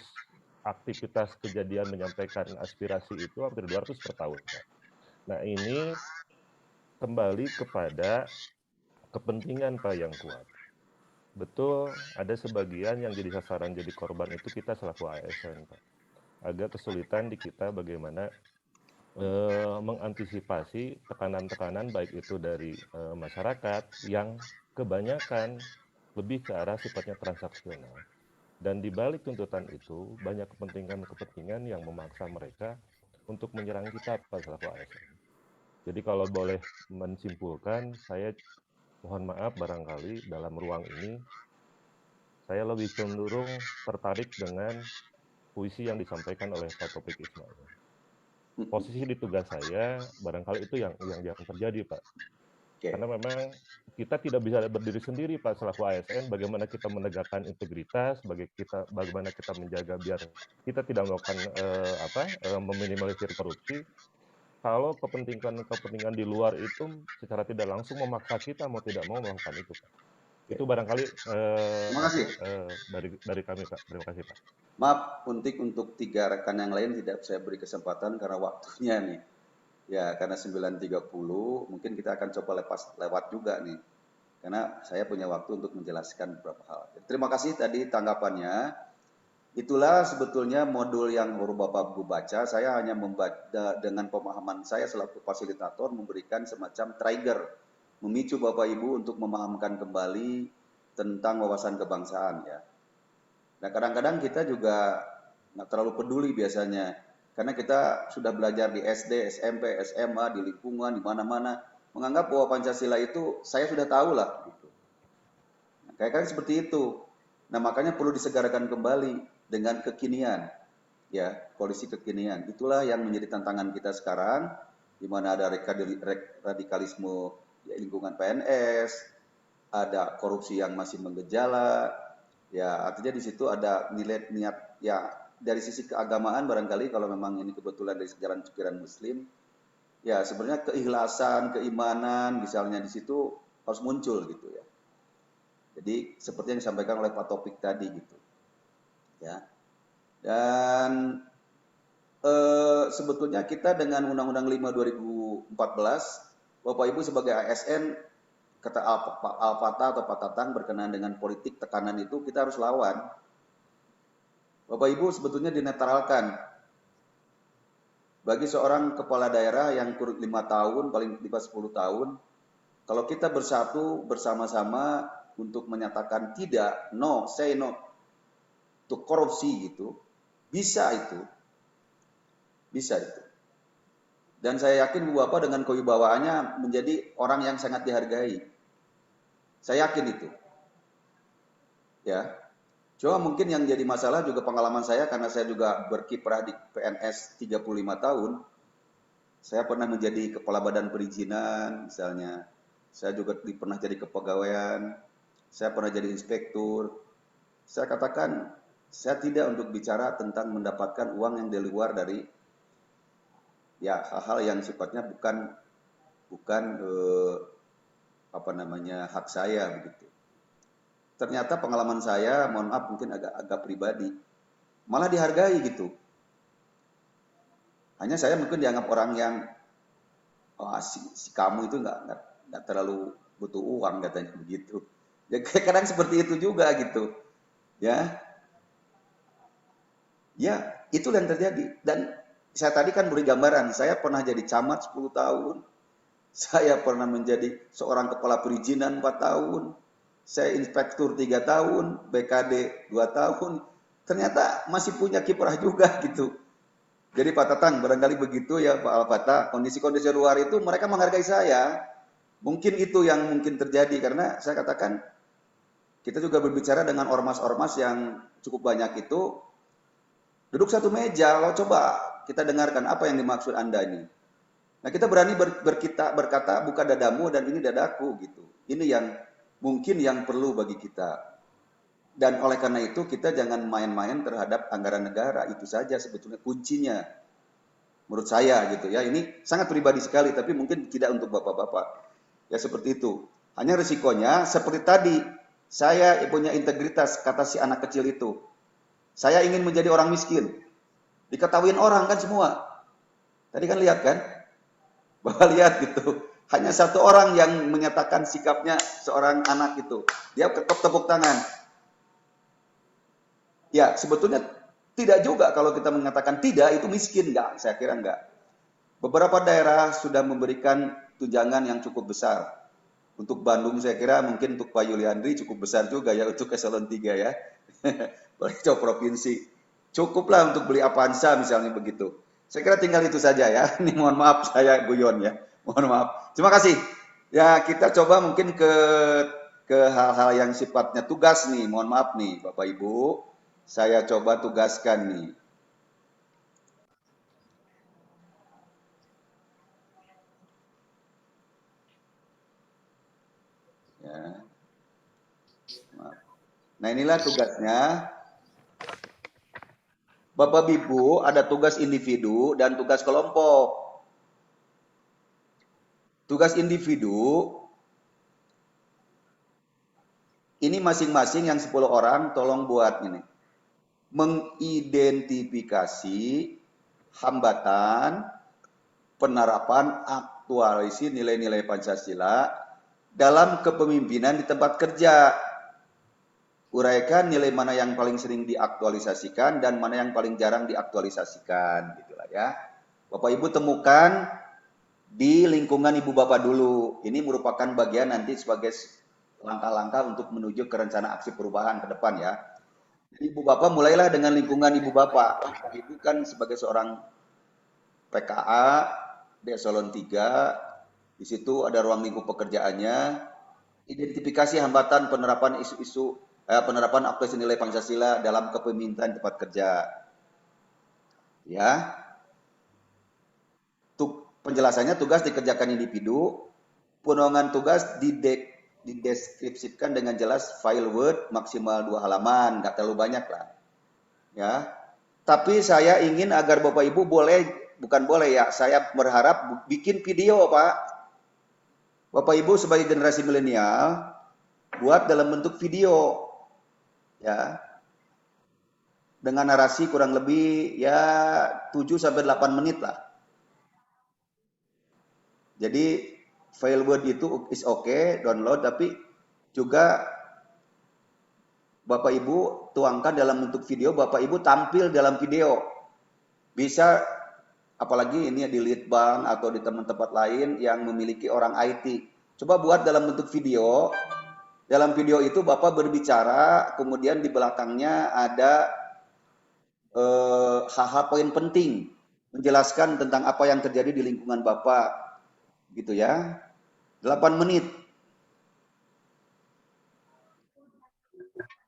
aktivitas kejadian menyampaikan aspirasi itu hampir 200 per tahun, Pak. Nah, ini kembali kepada kepentingan, Pak, yang kuat. Betul, ada sebagian yang jadi sasaran, jadi korban itu kita selaku ASN, Pak. Agak kesulitan di kita bagaimana mengantisipasi tekanan-tekanan baik itu dari masyarakat yang kebanyakan lebih ke arah sifatnya transaksional. Dan di balik tuntutan itu banyak kepentingan-kepentingan yang memaksa mereka untuk menyerang kita selaku ASN. Jadi kalau boleh menyimpulkan, saya mohon maaf barangkali dalam ruang ini saya lebih cenderung tertarik dengan puisi yang disampaikan oleh Pak Taufik Ismail. Posisi di tugas saya barangkali itu yang terjadi, Pak. Karena memang kita tidak bisa berdiri sendiri, Pak, selaku ASN. Bagaimana kita menegakkan integritas, bagaimana kita menjaga biar kita tidak melakukan meminimalisir korupsi. kalau kepentingan di luar itu secara tidak langsung memaksa kita mau tidak mau melakukan itu, Pak. Itu barangkali Terima kasih. dari kami, Pak. Terima kasih, Pak. Maaf untuk 3 rekan yang lain tidak saya beri kesempatan karena waktunya nih. Ya, karena 9.30 mungkin kita akan coba lewat juga nih. Karena saya punya waktu untuk menjelaskan beberapa hal. Terima kasih tadi tanggapannya. Itulah sebetulnya modul yang baru Bapak Ibu baca. Saya hanya membaca dengan pemahaman saya selaku fasilitator memberikan semacam trigger, memicu Bapak Ibu untuk memahamkan kembali tentang wawasan kebangsaan ya. Nah kadang-kadang kita juga nggak terlalu peduli biasanya, karena kita sudah belajar di SD, SMP, SMA, di lingkungan, di mana-mana, menganggap bahwa Pancasila itu saya sudah tahu lah. Gitu. Nah, kayak seperti itu. Nah makanya perlu disegarkan kembali dengan kekinian, ya kondisi kekinian. Itulah yang menjadi tantangan kita sekarang, di mana ada radikalisme ya, lingkungan PNS, ada korupsi yang masih menggejala. Ya, artinya di situ ada nilai niat ya dari sisi keagamaan barangkali kalau memang ini kebetulan dari sejarah pikiran Muslim, ya sebenarnya keikhlasan, keimanan misalnya di situ harus muncul gitu ya. Jadi seperti yang disampaikan oleh Pak Topik tadi gitu, ya. Dan sebetulnya kita dengan Undang-Undang 5 2014, Bapak Ibu sebagai ASN kata Pak Al-Fatah atau Pak Tatang berkenaan dengan politik tekanan itu kita harus lawan. Bapak Ibu sebetulnya dinetralkan. Bagi seorang kepala daerah yang kurang 5 tahun, paling 10 tahun, kalau kita bersatu bersama-sama untuk menyatakan tidak, no, say no to korupsi gitu, bisa itu. Bisa itu. Dan saya yakin Bu Bapak dengan kewibawaannya menjadi orang yang sangat dihargai. Saya yakin itu. Ya. Cuma mungkin yang jadi masalah juga pengalaman saya karena saya juga berkiprah di PNS 35 tahun. Saya pernah menjadi kepala badan perizinan misalnya. Saya juga pernah jadi kepegawaian. Saya pernah jadi inspektur. Saya katakan saya tidak untuk bicara tentang mendapatkan uang yang di luar dari ya hal-hal yang sifatnya bukan hak saya begitu. Ternyata pengalaman saya, mohon maaf mungkin agak pribadi, malah dihargai gitu. Hanya saya mungkin dianggap orang yang si kamu itu nggak terlalu butuh uang katanya begitu. Ya kadang seperti itu juga gitu. Ya, itu yang terjadi. Dan saya tadi kan beri gambaran, saya pernah jadi camat 10 tahun. Saya pernah menjadi seorang kepala perizinan 4 tahun. Saya inspektur 3 tahun, BKD 2 tahun. Ternyata masih punya kiprah juga gitu. Jadi Pak Tatang, barangkali begitu ya Pak Al-Fatah. Kondisi-kondisi luar itu mereka menghargai saya. Mungkin itu yang mungkin terjadi. Karena saya katakan, kita juga berbicara dengan ormas-ormas yang cukup banyak itu. Duduk satu meja, kalau coba kita dengarkan apa yang dimaksud Anda ini. Nah kita berani berkata buka dadamu dan ini dadaku gitu. Ini yang mungkin yang perlu bagi kita. Dan oleh karena itu kita jangan main-main terhadap anggaran negara. Itu saja sebetulnya kuncinya. Menurut saya gitu ya. Ini sangat pribadi sekali tapi mungkin tidak untuk bapak-bapak. Ya seperti itu. Hanya risikonya seperti tadi. Saya punya integritas kata si anak kecil itu. Saya ingin menjadi orang miskin. Diketahuin orang kan semua. Tadi kan lihat kan? Bapak lihat gitu, hanya satu orang yang menyatakan sikapnya seorang anak itu, dia tepuk tangan. Ya sebetulnya tidak juga kalau kita mengatakan tidak itu miskin, enggak, saya kira enggak. Beberapa daerah sudah memberikan tunjangan yang cukup besar. Untuk Bandung saya kira mungkin untuk Pak Yuliandri cukup besar juga ya untuk eselon 3 ya. Beliau provinsi. Cukuplah untuk beli Avanza misalnya begitu. Saya kira tinggal itu saja ya. Ini mohon maaf saya guyon ya. Mohon maaf. Terima kasih. Ya kita coba mungkin ke hal-hal yang sifatnya tugas nih. Mohon maaf nih Bapak Ibu. Saya coba tugaskan nih. Ya. Maaf. Nah inilah tugasnya. Bapak Ibu ada tugas individu dan tugas kelompok. Tugas individu ini masing-masing yang 10 orang tolong buat ini. Mengidentifikasi hambatan penerapan aktualisasi nilai-nilai Pancasila dalam kepemimpinan di tempat kerja. Uraikan nilai mana yang paling sering diaktualisasikan dan mana yang paling jarang diaktualisasikan, gitulah ya. Bapak Ibu temukan di lingkungan Ibu Bapak dulu. Ini merupakan bagian nanti sebagai langkah-langkah untuk menuju ke rencana aksi perubahan ke depan ya. Ibu Bapak mulailah dengan lingkungan Ibu Bapak. Ibu kan sebagai seorang PKA di eselon 3, di situ ada ruang lingkup pekerjaannya, identifikasi hambatan penerapan penerapan aktualisasi nilai Pancasila dalam kepemimpinan tempat kerja. Ya. Penjelasannya tugas dikerjakan individu, penuangan tugas dideskripsikan dengan jelas file Word maksimal 2 halaman, nggak terlalu banyak lah. Ya. Tapi saya ingin agar Bapak Ibu saya berharap bikin video, Pak. Bapak Ibu sebagai generasi milenial buat dalam bentuk video. Ya. Dengan narasi kurang lebih ya 7 sampai 8 menit lah. Jadi file Word itu is okay, download, tapi juga Bapak Ibu tuangkan dalam bentuk video, Bapak Ibu tampil dalam video. Bisa, apalagi ini di Litbang atau di tempat-tempat lain yang memiliki orang IT. Coba buat dalam bentuk video. Dalam video itu Bapak berbicara, kemudian di belakangnya ada hal-hal poin penting. Menjelaskan tentang apa yang terjadi di lingkungan Bapak. Gitu ya. 8 menit.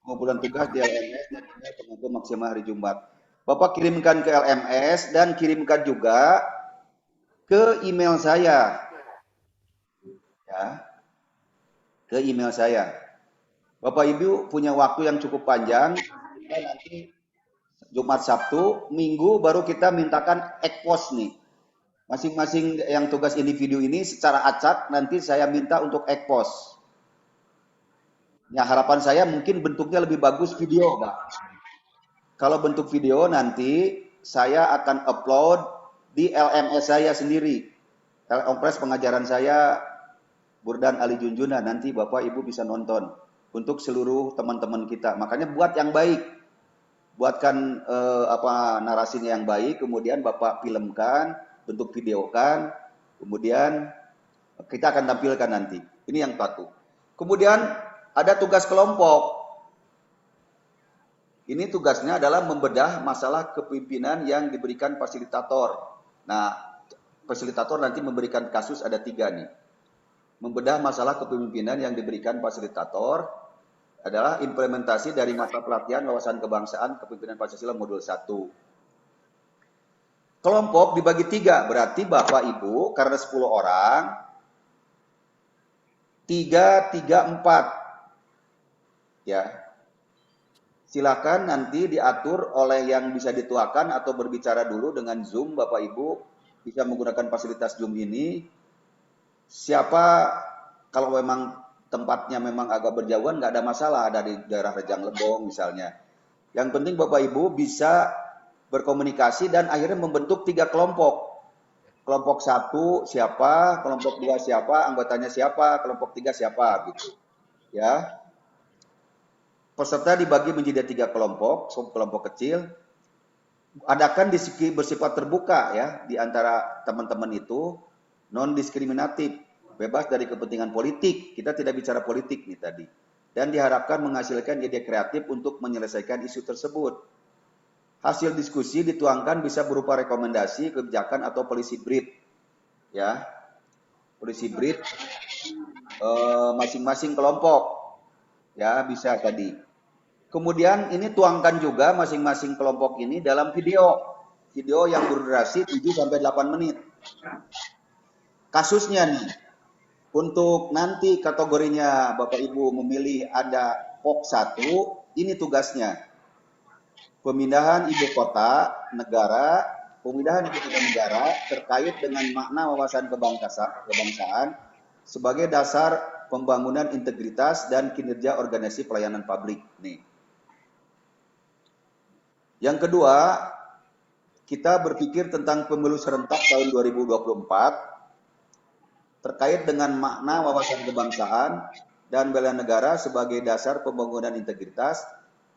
Pengumpulan tugas di LMS dan pengumpul maksimal hari Jumat. Bapak kirimkan ke LMS dan kirimkan juga ke email saya. Ya. Ke email saya. Bapak Ibu punya waktu yang cukup panjang. Kita nanti Jumat, Sabtu, Minggu baru kita mintakan ekpos nih. Masing-masing yang tugas individu ini secara acak nanti saya minta untuk ekpos. Ya, harapan saya mungkin bentuknya lebih bagus video, Pak. Kalau bentuk video nanti saya akan upload di LMS saya sendiri. LMS pengajaran saya Burdan Ali Junjuna, nanti Bapak Ibu bisa nonton untuk seluruh teman-teman kita. Makanya buat yang baik. Buatkan narasinya yang baik, kemudian Bapak filmkan, bentuk videokan, kemudian kita akan tampilkan nanti. Ini yang satu. Kemudian ada tugas kelompok. Ini tugasnya adalah membedah masalah kepemimpinan yang diberikan fasilitator. Nah, fasilitator nanti memberikan kasus ada 3 nih. Membedah masalah kepemimpinan yang diberikan fasilitator adalah implementasi dari mata pelatihan wawasan kebangsaan kepemimpinan Pancasila modul 1. Kelompok dibagi 3, berarti Bapak Ibu karena 10 orang, 3, 3, 4. Ya. Silakan nanti diatur oleh yang bisa dituakan atau berbicara dulu dengan Zoom, Bapak Ibu bisa menggunakan fasilitas Zoom ini. Siapa kalau memang tempatnya memang agak berjauhan nggak ada masalah, ada di daerah Rejang Lebong misalnya. Yang penting Bapak Ibu bisa berkomunikasi dan akhirnya membentuk 3 kelompok. Kelompok 1 siapa, kelompok 2 siapa, anggotanya siapa, kelompok 3 siapa gitu. Ya. Peserta dibagi menjadi 3 kelompok, kelompok kecil. Adakan bersifat terbuka ya di antara teman-teman itu, non diskriminatif, bebas dari kepentingan politik. Kita tidak bicara politik nih tadi. Dan diharapkan menghasilkan ide kreatif untuk menyelesaikan isu tersebut. Hasil diskusi dituangkan bisa berupa rekomendasi, kebijakan atau policy brief. Ya. Policy brief masing-masing kelompok. Ya, bisa tadi. Kemudian ini tuangkan juga masing-masing kelompok ini dalam video. Video yang berdurasi 7 sampai 8 menit. Kasusnya nih. Untuk nanti kategorinya Bapak Ibu memilih ada POK 1, ini tugasnya. Pemindahan ibu kota negara pemindahan ibu kota negara terkait dengan makna wawasan kebangsaan sebagai dasar pembangunan integritas dan kinerja organisasi pelayanan publik. Nih. Yang kedua, kita berpikir tentang pemilu serentak tahun 2024 terkait dengan makna wawasan kebangsaan dan bela negara sebagai dasar pembangunan integritas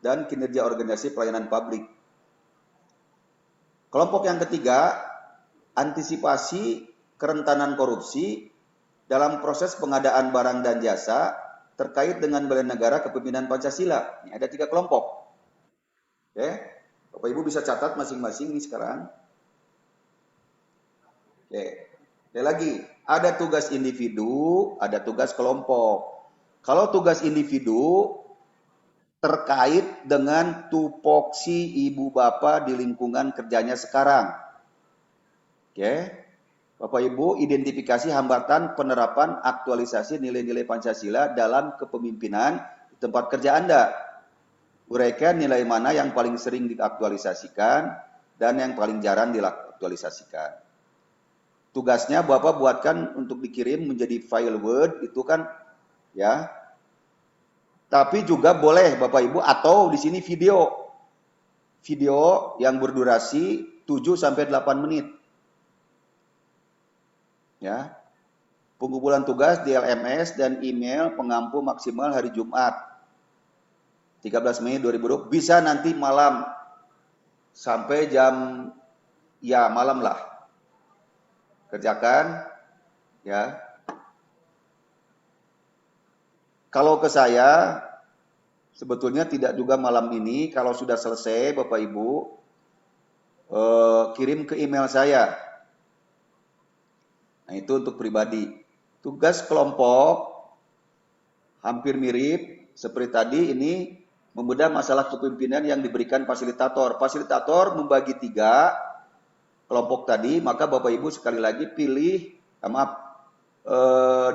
dan kinerja organisasi pelayanan publik. Kelompok yang ketiga, antisipasi kerentanan korupsi dalam proses pengadaan barang dan jasa terkait dengan bela negara kepemimpinan Pancasila. Ini ada 3 kelompok. Oke, Bapak Ibu bisa catat masing-masing nih sekarang. Oke, sekali lagi, ada tugas individu, ada tugas kelompok. Kalau tugas individu terkait dengan tupoksi ibu bapak di lingkungan kerjanya sekarang. Oke. Bapak Ibu, identifikasi hambatan penerapan aktualisasi nilai-nilai Pancasila dalam kepemimpinan di tempat kerja Anda. Uraikan nilai mana yang paling sering diaktualisasikan dan yang paling jarang diaktualisasikan. Tugasnya Bapak buatkan untuk dikirim menjadi file Word, itu kan ya. Tapi juga boleh Bapak Ibu atau di sini video. Video yang berdurasi 7 sampai 8 menit. Ya, pengumpulan tugas di LMS dan email pengampu maksimal hari Jumat 13 Mei 2020 bisa nanti malam sampai jam malam lah kerjakan ya. Kalau ke saya sebetulnya tidak juga malam ini, kalau sudah selesai Bapak Ibu kirim ke email saya. Nah, itu untuk pribadi. Tugas kelompok hampir mirip seperti tadi, ini membedah masalah kepemimpinan yang diberikan fasilitator. Fasilitator membagi 3 kelompok tadi, maka Bapak Ibu sekali lagi pilih,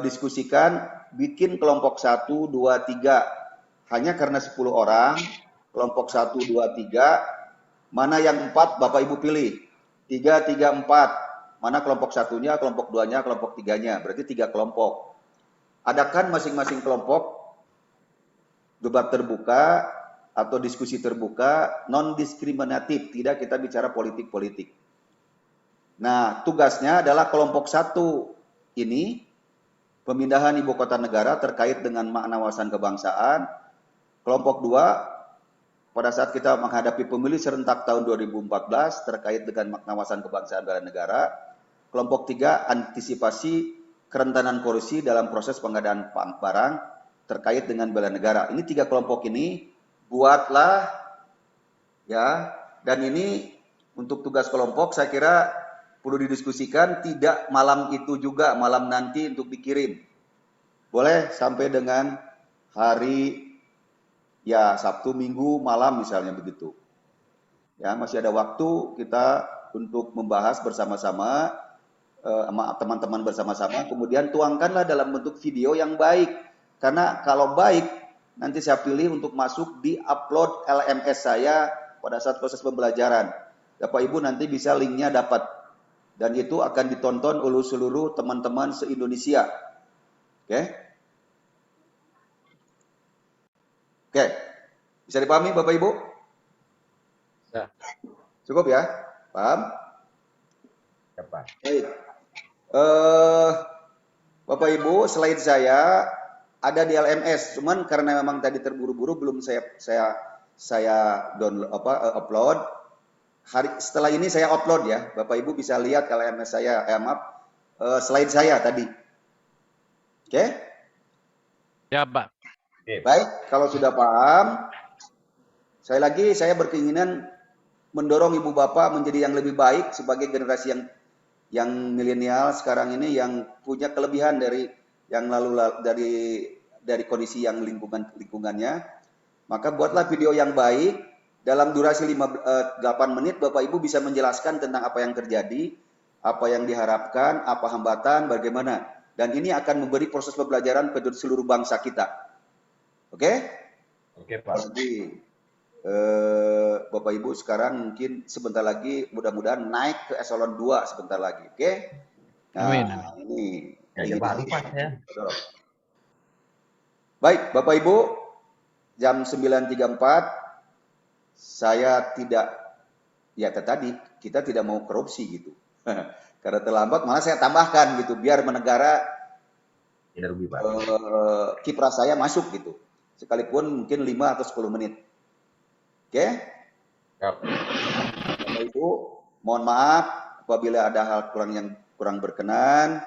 diskusikan, bikin kelompok 1, 2, 3. Hanya karena 10 orang, kelompok 1, 2, 3, mana yang 4 Bapak Ibu pilih. 3, 3, 4. Mana kelompok 1-nya, kelompok 2-nya, kelompok 3-nya. Berarti 3 kelompok. Adakan masing-masing kelompok debat terbuka atau diskusi terbuka, non-diskriminatif. Tidak kita bicara politik-politik. Nah, tugasnya adalah kelompok 1 ini, pemindahan ibu kota negara terkait dengan makna wawasan kebangsaan. Kelompok 2, pada saat kita menghadapi pemilu serentak tahun 2014 terkait dengan makna wawasan kebangsaan bela negara. Kelompok 3, antisipasi kerentanan korupsi dalam proses pengadaan barang terkait dengan bela negara. Ini 3 kelompok ini buatlah ya, dan ini untuk tugas kelompok saya kira perlu didiskusikan, tidak malam itu juga, malam nanti untuk dikirim. Boleh sampai dengan hari ya Sabtu Minggu malam misalnya begitu. Ya, masih ada waktu kita untuk membahas bersama-sama teman-teman bersama-sama, kemudian tuangkanlah dalam bentuk video yang baik. Karena kalau baik nanti saya pilih untuk masuk di upload LMS saya pada saat proses pembelajaran. Bapak Ibu nanti bisa linknya dapat dan itu akan ditonton oleh seluruh teman-teman se-Indonesia. Oke? Oke, bisa dipahami Bapak Ibu? Ya. Cukup ya? Paham? Ya, Pak. Baik. Bapak Ibu, slide saya ada di LMS, cuman karena memang tadi terburu-buru belum saya download upload. Setelah ini saya upload ya, Bapak Ibu bisa lihat LMS saya, slide saya tadi. Oke? Ya, Pak. Baik, kalau sudah paham, saya berkeinginan mendorong ibu bapak menjadi yang lebih baik sebagai generasi yang milenial sekarang ini yang punya kelebihan dari yang lalu dari kondisi yang lingkungannya. Maka buatlah video yang baik dalam durasi 8 menit. Bapak Ibu bisa menjelaskan tentang apa yang terjadi, apa yang diharapkan, apa hambatan, bagaimana. Dan ini akan memberi proses pembelajaran ke seluruh bangsa kita. Oke? Oke, Pak. Bapak Ibu sekarang mungkin sebentar lagi mudah-mudahan naik ke eselon 2 sebentar lagi, oke? Nah, Amin. ini. Ya, Pak Arifan ya. Baik, Bapak Ibu, jam 9.34 saya tidak, ya tadi kita tidak mau korupsi gitu. Karena terlambat, malah saya tambahkan gitu, biar menegara kiprah saya masuk gitu. Sekalipun mungkin 5 atau 10 menit. Oke? Bapak Ibu, mohon maaf apabila ada hal yang kurang berkenan.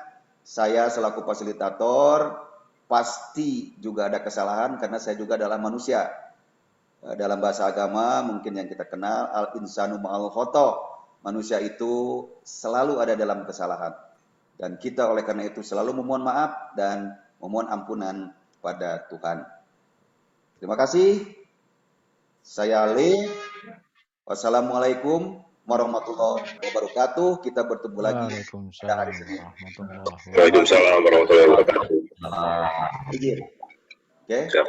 Saya selaku fasilitator pasti juga ada kesalahan karena saya juga adalah manusia. Dalam bahasa agama mungkin yang kita kenal al-insanu ma'al khoto. Manusia itu selalu ada dalam kesalahan. Dan kita oleh karena itu selalu memohon maaf dan memohon ampunan pada Tuhan. Terima kasih. Saya Ali. Wassalamualaikum warahmatullahi wabarakatuh. Kita bertemu lagi pada hari Senin. Waalaikumsalam warahmatullahi wabarakatuh. Izin. Oke. Siap.